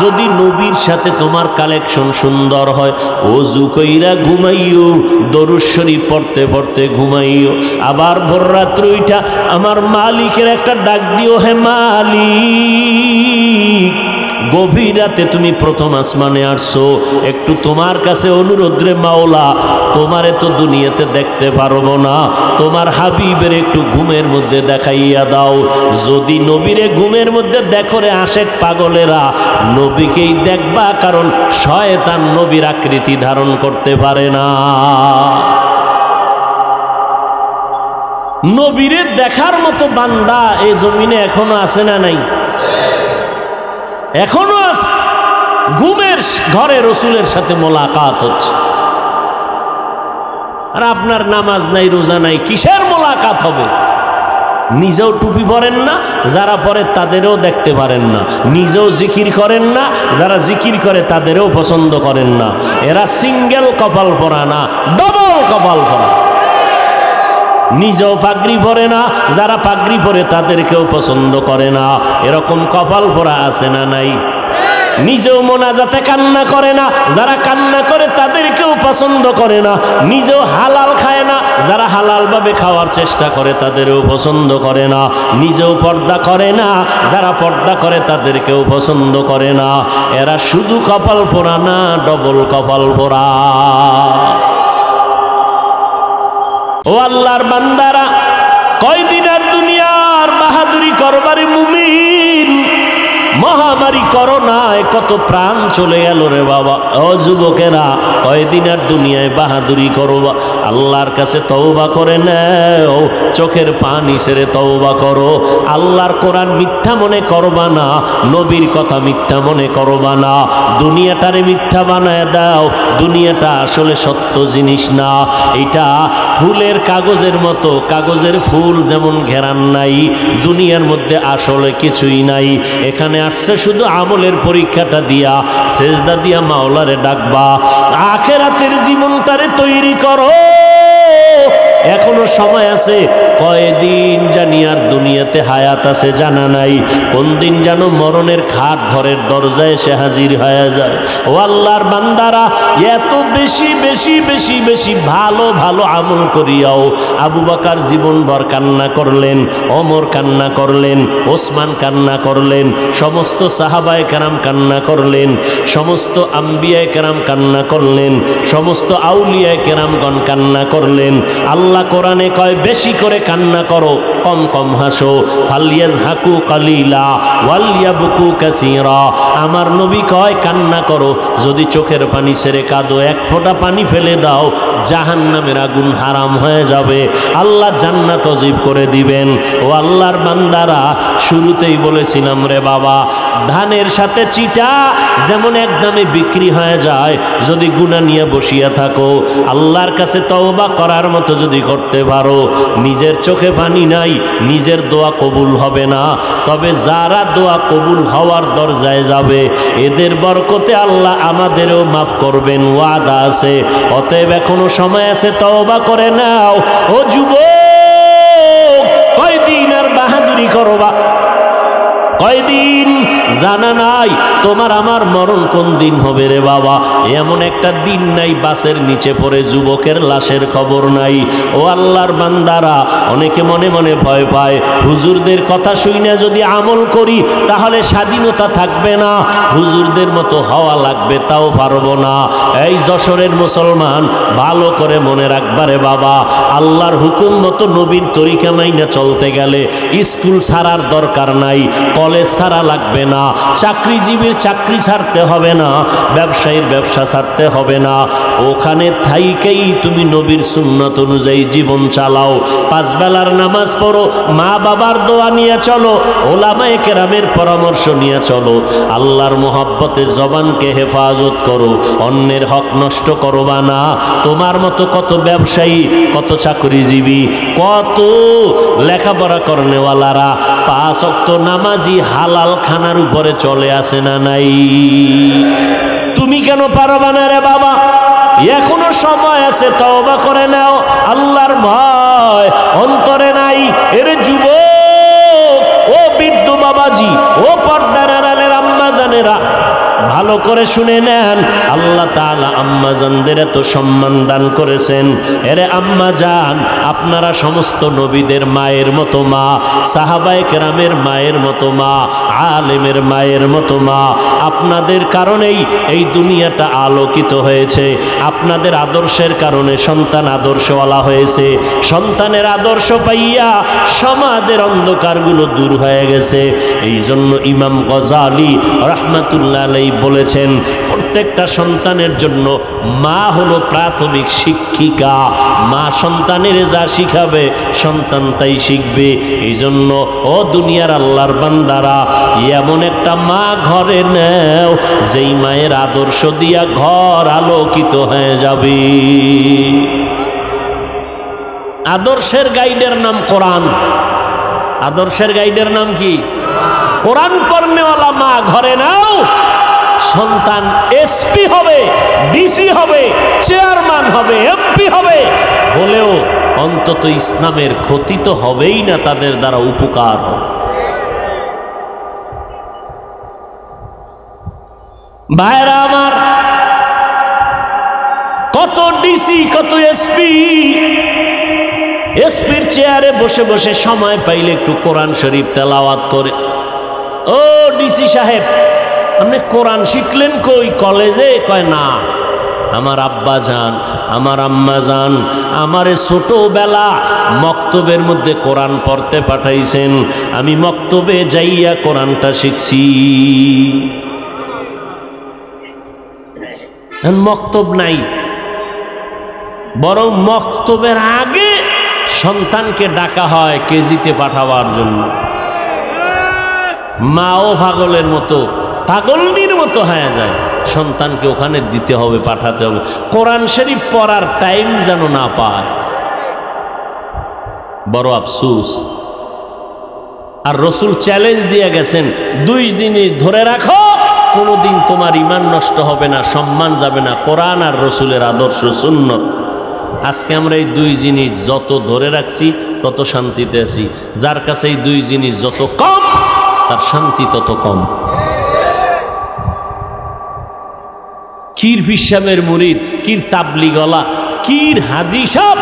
যদি নবীর সাথে তোমার কালেকশন সুন্দর হয়। ওযু কইরা ঘুমাইও, দরুদ শরীফ পড়তে পড়তে ঘুমাইও। আবার ভোর রাত্রে ওইটা আমার মালিকের একটা ডাক দিও, হে মালিক গভীর রাতে তুমি প্রথম আসমানে আসছো, একটু তোমার কাছে অনুরোধ রে মাওলা, তোমারে তো দুনিয়াতে দেখতে পারবো না, তোমার হাবিবের একটু ঘুমের মধ্যে দেখাইয়া দাও। যদি নবীরে ঘুমের মধ্যে দেখো রে আশেক পাগলেরা, নবীকেই দেখবা, কারণ শয়তান নবীর আকৃতি ধারণ করতে পারে না। নবীরে দেখার মতো বান্দা এই জমিনে এখনো আছে না নাই? এখনো আছে। ঘুমের ঘরে রসুলের সাথে মোলাকাত হচ্ছে, আর আপনার নামাজ নাই, রোজা নাই, কিসের মোলাকাত হবে? নিজেও টুপি পরেন না, যারা পরে তাদেরও দেখতে পারেন না। নিজেও জিকির করেন না, যারা জিকির করে তাদেরও পছন্দ করেন না। এরা সিঙ্গেল কপাল পরা না, ডবল কপাল পরা। নিজেও পাগড়ি পরে না, যারা পাগড়ি পরে তাদেরকেও পছন্দ করে না। এরকম কপাল পরা আছে না নাই? নিজেও মোনাজাতে কান্না করে না, যারা কান্না করে তাদেরকেও পছন্দ করে না। নিজেও হালাল খায় না, যারা হালাল ভাবে খাওয়ার চেষ্টা করে তাদেরও পছন্দ করে না। নিজেও পর্দা করে না, যারা পর্দা করে তাদেরকেও পছন্দ করে না। এরা শুধু কপাল পোড়া না, ডবল কপাল পোড়া। ও আল্লাহর বান্দারা, কয়দিন আর দুনিয়ার বাহাদুরি করবারে মুমিন। মহামারী করোনায় কত প্রাণ চলে গেল রে বাবা। ও যুবকেরা, কয়দিন আর দুনিয়ায় বাহাদুরি করবা? আল্লাহর কাছে তওবা করে নাও, চোখের পানি ছেড়ে তওবা করো। আল্লাহর কোরআন মিথ্যা মনে করবা না, নবীর কথা মিথ্যা মনে করবা না। দুনিয়াটারে মিথ্যা বানায় দাও, দুনিয়াটা আসলে সত্য জিনিস না। এটা ফুলের কাগজের মতো, কাগজের ফুল যেমন ঘেরান নাই, দুনিয়ার মধ্যে আসলে কিছুই নাই। এখানে আসছে শুধু আমলের পরীক্ষাটা দিয়া, সেজদা দিয়া মাওলারে ডাকবা। আখিরাতের জীবনটারে তৈরি করো, এখনো সময় আছে। কয়দিন জানি আর দুনিয়াতে হায়াত আছে জানা নাই, কোন দিন যেন মরণের খাট ঘরের দরজায় এসে হাজির হয়ে যায়। ও আল্লাহর বান্দারা, এত বেশি বেশি বেশি বেশি ভালো ভালো আমল করিয়াও আবু বকর জীবনভর কান্না করলেন, ওমর কান্না করলেন, ওসমান কান্না করলেন, সমস্ত সাহাবায়ে কেরাম কান্না করলেন, সমস্ত আম্বিয়ায়ে কেরাম কান্না করলেন, সমস্ত আউলিয়ায়ে কেরামগণ কান্না করলেন। আল্লাহ কোরআনে কয় বেশি করে কান্না করো, কম কম হাসো। ফালিয়াজহাকু কালিলা ওয়ালিয়াবকু কাসীরা। আমার নবী কয় কান্না করো, যদি চোখের পানি ছেড়ে কাঁদো, এক ফোঁটা পানি ফেলে দাও, জাহান্নামের আগুন হারাম হয়ে যাবে, আল্লাহ জান্নাত ওয়াজিব করে দিবেন। ও আল্লাহর বান্দারা, শুরুতেই বলেছিলাম রে বাবা, ধানের সাথে চিটা যেমন একদমে বিক্রি হয়ে যায়, যদি গুনাহ নিয়ে বসিয়া থাকো, আল্লাহর কাছে তওবা করার মতো যদি করতে পারো, নিজের চোখে পানি নাই, নিজের দোয়া কবুল হবে না, তবে যারা দোয়া কবুল হওয়ার দরজায় যাবে এদের বরকতে আল্লাহ আমাদেরও মাফ করবেন, ওয়াদা আছে। অতএব এখনো সময় আছে, তওবা করে নাও। ও যুবক, কয়দিন আর বাহাদুরি করবা? কয়দিন জানা নাই, তোমার আমার মরণ কোন দিন হবে রে বাবা। এমন একটা দিন নাই বাসের নিচে পড়ে যুবকের লাশের খবর নাই। ও আল্লাহর বান্দারা, অনেকে মনে মনে ভয় পায়, হুজুরদের কথা শুনে যদি আমল করি তাহলে স্বাধীনতা থাকবে না, হুজুরদের মতো হওয়া লাগবে, তাও পারবো না। এই যশোরের মুসলমান, ভালো করে মনে রাখবারে বাবা, আল্লাহর হুকুম মতো নবীর তরিকা মাইনা চলতে গেলে স্কুল ছাড়ার দরকার নাই, কলেজ ছাড়া লাগবে না, চাকরিজীবীর চাকরি ছাড়তে হবে না, ব্যবসায়ীর ব্যবসা ছাড়তে হবে না। ওখানে থাইকেই তুমি নবীর সুন্নাত অনুযায়ী জীবন চালাও, 5 বেলার নামাজ পড়ো, মা বাবার দোয়া নিয়ে চলো, ওলামায়ে কেরামের পরামর্শ নিয়ে চলো, আল্লাহর মোহাব্বতে জবানকে হেফাজত করো, অন্যের হক নষ্ট করবা না। তোমার মতো কত ব্যবসায়ী, কত চাকরিজীবী, কত লেখাপড়া করনেওয়ালারা 5 ওয়াক্ত নামাজি হালাল খানার উপরে চলে আসে না নাই? তুমি কেন পারবা না রে বাবা? এখনো সময় আছে, তওবা করে নাও, আল্লাহর ভয় অন্তরে নাই। এর যুবক, ও বৃদ্ধ বাবাজি, ও পর্দার আড়ালের আম্মা জানেরা, ভালো করে শুনে নেন, আল্লাহ তাআলা আম্মা জানদের এত সম্মান দান করেছেন। এরে আম্মা জান, আপনারা সমস্ত নবীদের মায়ের মতো মা, সাহাবায়ে কেরামের মায়ের মতো মা, আলেমের মায়ের মতো মা। আপনাদের কারণেই এই দুনিয়াটা আলোকিত হয়েছে, আপনাদের আদর্শের কারণে সন্তান আদর্শওয়ালা হয়েছে, সন্তানের আদর্শ পাইয়া সমাজের অন্ধকারগুলো দূর হয়ে গেছে। এই জন্য ইমাম গজালি রাহমাতুল্লাহ আলাইহি বলেছেন, প্রত্যেকটা সন্তানের জন্য মা হলো প্রাথমিক শিক্ষিকা। মা সন্তানের যা শিখাবে সন্তান তাই শিখবে। এই জন্য ও দুনিয়ার আল্লাহর বান্দারা, এমন একটা মা ঘরে নেও যেই মায়ের আদর্শ দিয়া ঘর আলোকিত হয়ে যাবে। আদর্শের গাইডের নাম কোরআন। আদর্শের গাইডের নাম কি? কোরআন পড়নেওয়ালা মা ঘরে নাও, সন্তান এসপি হবে, ডিসি হবে, চেয়ারম্যান হবে, এমপি হবে, হলেও অন্তত ইসলামের ক্ষতি তো হবেই না, তাদের দ্বারা উপকার। ভাইরা আমার, কত ডিসি, কত এসপি, এসপির চেয়ারে বসে বসে সময় পাইলে একটু কোরআন শরীফ তেলাওয়াত করে। ও ডিসি সাহেব, আপনি কোরআন শিখলেন কই? কলেজে? কয় না, আমার আব্বা যান, আমার আম্মা যান আমারে ছোটবেলা মক্তবের মধ্যে কোরআন পড়তে পাঠাইছেন, আমি মক্তবে যাইয়া কোরআনটা শিখছি। মক্তব নাই, বরং মক্তবের আগে সন্তানকে ডাকা হয় কেজিতে পাঠাবার জন্য। মাও পাগলের মতো, পাগলনির মতো হয়ে যায়, সন্তানকে ওখানে দিতে হবে, পাঠাতে হবে, কোরআন শরীফ পড়ার টাইম যেন না পায়। বড় আফসোস। আর রসুল চ্যালেঞ্জ দিয়ে গেছেন, 2 জিনিস ধরে রাখো, কোনোদিন তোমার ঈমান নষ্ট হবে না, সম্মান যাবে না, কোরআন আর রসুলের আদর্শ সুন্নাত। আজকে আমরা এই 2 জিনিস যত ধরে রাখছি তত শান্তিতে আছি। যার কাছে এই 2 জিনিস যত কম, তার শান্তি তত কম। কির পিসাবের মুরিদ, কির তাবলিগলা, কির হাজি সাহেব,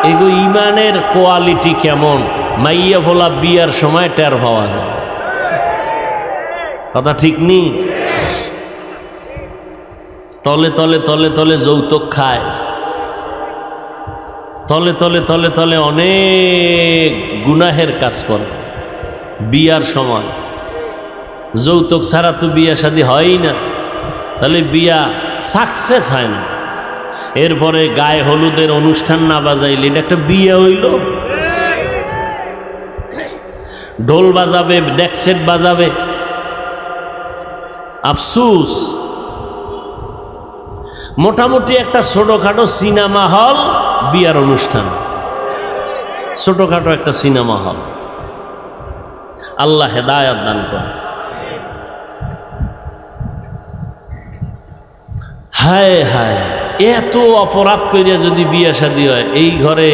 এগো ইমানের কোয়ালিটি কেমন মাইয়া ভোলা বিয়ার সময় টের পাওয়া যায়। কথা ঠিক নেই? তলে তলে তলে তলে যৌতুক খায়, তলে তলে তলে তলে অনেক গুনাহের কাজ করে। বিয়ার সময় যৌতুক ছাড়া তো বিয়া শাদী হয়ই না, তাহলে বিয়া সাকসেস হয় না। এরপরে গায়ে হলুদের অনুষ্ঠান না বাজাইলে এটা একটা বিয়ে হইল? ঢোল বাজাবে, ডেকসেট বাজাবে, আফসুস। মোটামুটি একটা ছোটখাটো সিনেমা হল বিয়ার অনুষ্ঠান, ছোটখাটো একটা সিনেমা হল। আল্লাহ হেদায়েত দান করে। হায় হায়, এত অপরাধ করিয়া যদি বিয়ে শাদী হয়, এই ঘরে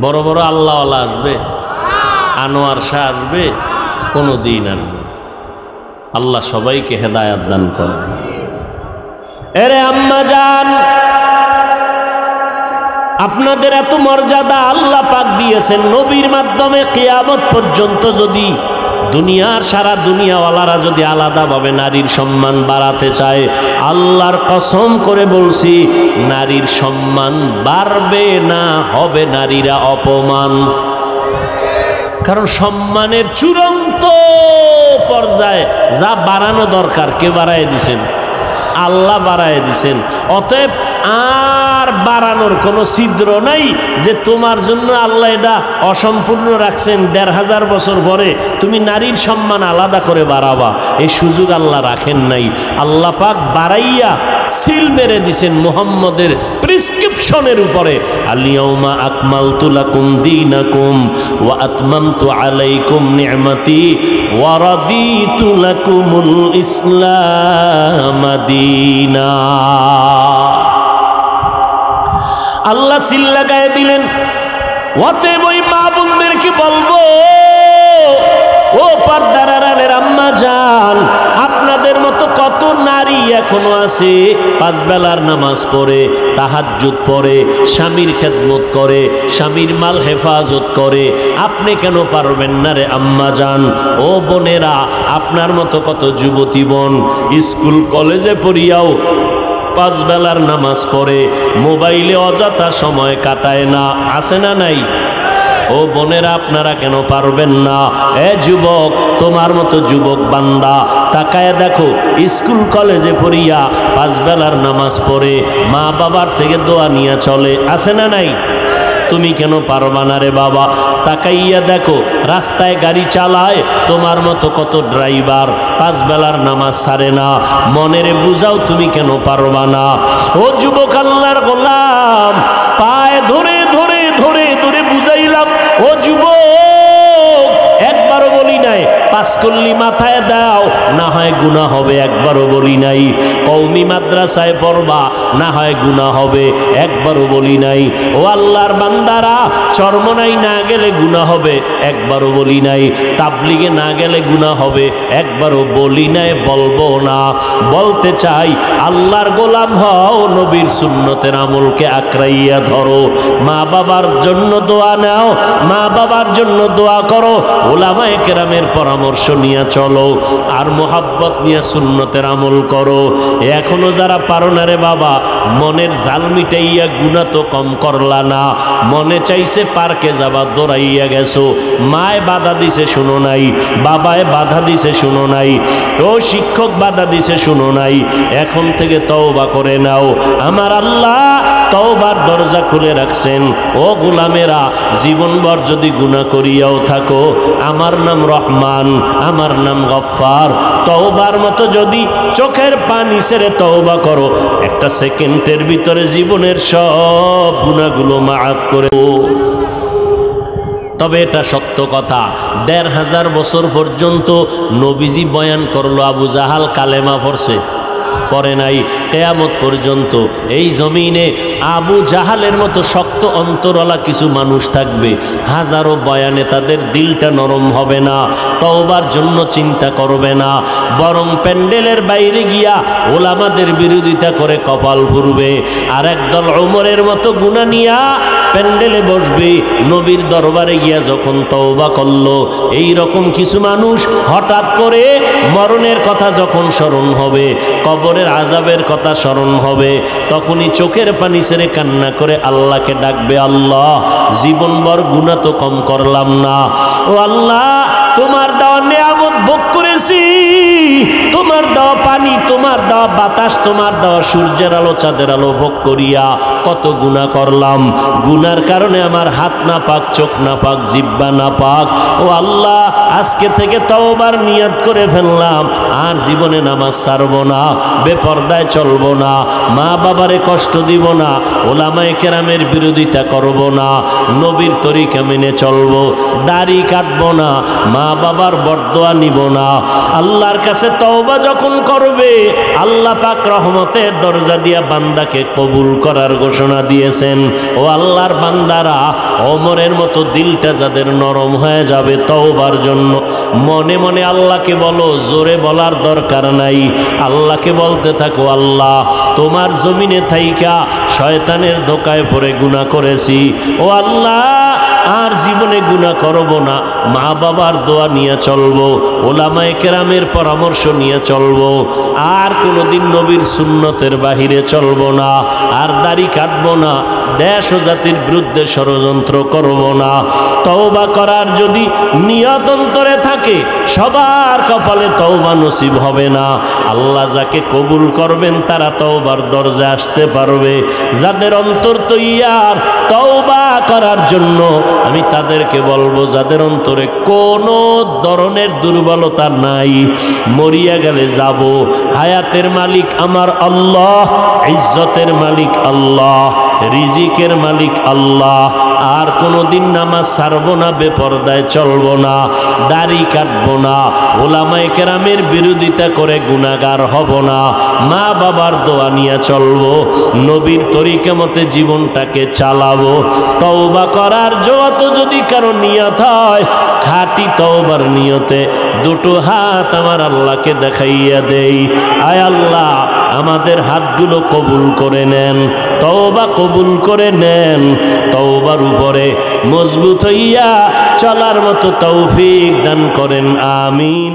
বড় বড় আল্লাহওয়ালা আসবে, আনোয়ার শাহ আসবে, কোনো দিন আসবে। আল্লাহ সবাইকে হেদায়াত দান করে। এরে আম্মা জান, আপনাদের এত মর্যাদা আল্লাহ পাক দিয়েছেন নবীর মাধ্যমে। কিয়ামত পর্যন্ত যদি দুনিয়ার সারা দুনিয়াওয়ালারা যদি আলাদাভাবে নারীর সম্মান বাড়াতে চায়, আল্লাহর কসম করে বলছি নারীর সম্মান বাড়বে না, হবে নারীরা অপমান। কারণ সম্মানের চূড়ান্ত পর্যায়ে যা বাড়ানো দরকার কে বাড়ায় দিছেন? আল্লাহ বাড়ায় দিছেন। অতএব আর বাড়ানোর কোনো ছিদ্র নাই যে তোমার জন্য আল্লাহ এটা অসম্পূর্ণ রাখছেন, ১৫০০ বছর পরে তুমি নারীর সম্মান আলাদা করে বাড়াবা, এই সুযোগ আল্লাহ রাখেন নাই। আল্লাহ পাক বাড়াইয়া সিল মেরে দিছেন মুহাম্মদের প্রেসক্রিপশনের উপরে, আল-ইয়াউমা আকমালতু লাকুম দীনাকুম ওয়া আতমামতু আলাইকুম নি'মাতি ওয়া রাদিতু লাকুমুল ইসলাম দীনা। আল্লাহ সিল লাগায় দিলেন। অতএব ওই মা বোনদেরকে বলবো, ও পর্দার আড়ালের আম্মা জান, আপনাদের মতো কত নারী এখনো আছে 5 বেলার নামাজ পড়ে, তাহাজ্জুদ পড়ে, স্বামীর খেদমত করে, স্বামীর মাল হেফাজত করে। আপনি কেন পারবেন না রে আম্মা জান? ও বোনেরা, আপনার মতো কত যুবতী বোন স্কুল কলেজে পড়িয়াও 5 বেলার নামাজ পড়ে, মোবাইলে অযথা সময় কাটায় না, আছে না নাই? ও বোনেরা, আপনারা কেন পারবেন না? এ যুবক, তোমার মতো যুবক বান্দা তাকায় দেখো, স্কুল কলেজে পড়িয়া 5 বেলার নামাজ পড়ে, মা বাবার থেকে দোয়া নিয়ে চলে, আছে না নাই? তুমি কেন পারবা না রে বাবা? তাকাইয়া দেখো, রাস্তায় গাড়ি চালায় তোমার মতো কত ড্রাইভার 5 বেলার নামাজ ছাড়ে না, মনেরে বুঝাও তুমি কেন পারবা না? ও যুবক, আল্লাহর গোলাম পায়ে ধরে ধরে ধরে ধরে বুঝাইলাম, ও যুবক, একবারও বলি নাই 5 কল্লি মাথায় দাও, না হয় গুনাহ হবে, একবারও বলি নাই। কওমি মাদ্রাসায় পড়বা, না হয় গুনাহ হবে, একবারও বলি নাই। ও আল্লাহর বান্দারা, চরমনাই না গেলে গুনাহ হবে, একবারও বলি নাই। তাবলিগে না গেলে গুনাহ হবে, একবারও বলি নাই, বলবো না। বলতে চাই, আল্লাহর গোলাম হও, নবীর সুন্নতের আমলকে আঁকড়াইয়া ধরো, মা বাবার জন্য দোয়া নাও, মা বাবার জন্য দোয়া করো, ওলামায়ে কেরামের পরামর্শ নিয়ে চলো, আর মোহাব্বত নিয়ে সুন্নতের আমল করো। এখনো যারা পারো না রে বাবা, মনের জাল মিটাইয়া গুনাহ তো কম করলা না, মনে চাইছে পার্কে যাবা, দৌড়াইয়া গেছো, মায় বাধা দিছে শুনো নাই, বাবায় বাধা দিছে শুনো নাই, ও শিক্ষক বাধা দিছে শুনো নাই। এখন থেকে তওবা করে নাও, আমার আল্লাহ তওবার দরজা খুলে রাখছেন। ও গোলামেরা, জীবনভর যদি গুনাহ করিয়াও থাকো, আমার নাম রহমান, আমার নাম গফফার। তওবার মতো যদি চোখের পানি ছেড়ে তওবা করো, একটা সেকেন্ডের ভিতরে জীবনের সব গুনাহগুলো মাফ করে। তবে এটা সত্য কথা, ১৫০০ বছর পর্যন্ত নবীজি বয়ান করলো, আবু জাহাল কালেমা পড়ছে? পড়ে নাই। কিয়ামত পর্যন্ত এই জমিনে আবু জাহালের মতো শক্ত অন্তরওয়ালা কিছু মানুষ থাকবে, হাজারো বয়ানে তাদের দিলটা নরম হবে না, তওবার জন্য চিন্তা করবে না, বরং প্যান্ডেলের বাইরে গিয়া ওলামাদের বিরোধিতা করে কপাল পুড়বে। আর একদল ওমরের মতো গুনাহ নিয়া প্যান্ডেলে বসবে, নবীর দরবারে গিয়া যখন তওবা করলো। এই রকম কিছু মানুষ হঠাৎ করে মরণের কথা যখন স্মরণ হবে, কবরের আযাবের কথা স্মরণ হবে, তখনই চোখের পানি ছেড়ে কান্না করে আল্লাহকে ডাকবে, আল্লাহ জীবনভর গুনাহ তো কম করলাম না, ও আল্লাহ তোমার দেওয়া নিয়ামত ভোগ করেছি, তোমার দেওয়া পানি, তোমার দেওয়া বাতাস, তোমার দেওয়া সূর্যের আলো চাঁদের আলো ভোগ করিয়া কত গুনাহ করলাম, গুনার কারণে আমার হাত না পাক, চোখ না পাক, জিহ্বা না পাক। ও আল্লাহ আজকে থেকে তওবার নিয়ত করে ফেললাম, আর জীবনে নামাজ ছাড়বো না, বেপরদায় চলবো না, মা বাবারে কষ্ট দিব না, ওলামায়ে কেরামের বিরোধিতা করব না, নবীর তরিকা মেনে চলবো, দাড়ি কাটবো না, মা বাবার বরদোয়া নিব না। আল্লাহর কাছে তওবা যখন করবে, আল্লাহ পাক রহমতের দরজা দিয়া বান্দাকে কবুল করার ঘোষণা দিয়েছেন। ও আল্লাহর বান্দারা, ওমরের মতো দিলটা যাদের নরম হয়ে যাবে তওবার জন্য, মনে মনে আল্লাহকে বলো, জোরে বলার দরকার নাই। আল্লাহকে বলতে থাকো, আল্লাহ তোমার জমিনে থাইকা শয়তানের ধোকায় পড়ে গুনাহ করেছি, ও আল্লাহ আর জীবনে গুনাহ করব না। মা বাবার দোয়া নিয়ে চলবো, ওলামায়ে কেরামের পরামর্শ নিয়ে চলবো, আর কোনোদিন নবীর সুন্নতের বাহিরে চলবো না, আর দাড়ি কাটবো না, দেশ ও জাতির বিরুদ্ধে ষড়যন্ত্র করব না। তওবা করার যদি নিয়ত অন্তরে থাকে, সবার কপালে তওবা নসিব হবে না। আল্লাহ যাকে কবুল করবেন তারা তওবার দরজা আসতে পারবে। যাদের অন্তর তৈয়ার তওবা করার জন্য, আমি তাদেরকে বলবো, যাদের অন্তরে কোনো ধরনের দুর্বলতা নাই, মরিয়া গেলে যাব, হায়াতের মালিক আমার আল্লাহ, ইজ্জতের মালিক আল্লাহ, রিজিকের মালিক আল্লাহ, আর কোনোদিন নামাজ ছাড়বো না, বেপরদায় চলবো না, দাড়ি কাটবো না, ওলামায়ে কেরামের বিরোধিতা করে গুনাহগার হব না, মা বাবার দোয়া নিয়ে চলবো, নবীর তরিকা মতে জীবনটাকে চালাবো। তওবা করার যত যদি কারো নিয়ত হয়, খাঁটি তওবার নিয়তে দুটো হাত আমার আল্লাহকে দেখাইয়া দেই। আয় আল্লাহ, আমাদের হাতগুলো কবুল করে নেন, তওবা কবুল করে নেন, তওবার উপরে মজবুত হইয়া চলার মতো তৌফিক দান করেন, আমিন।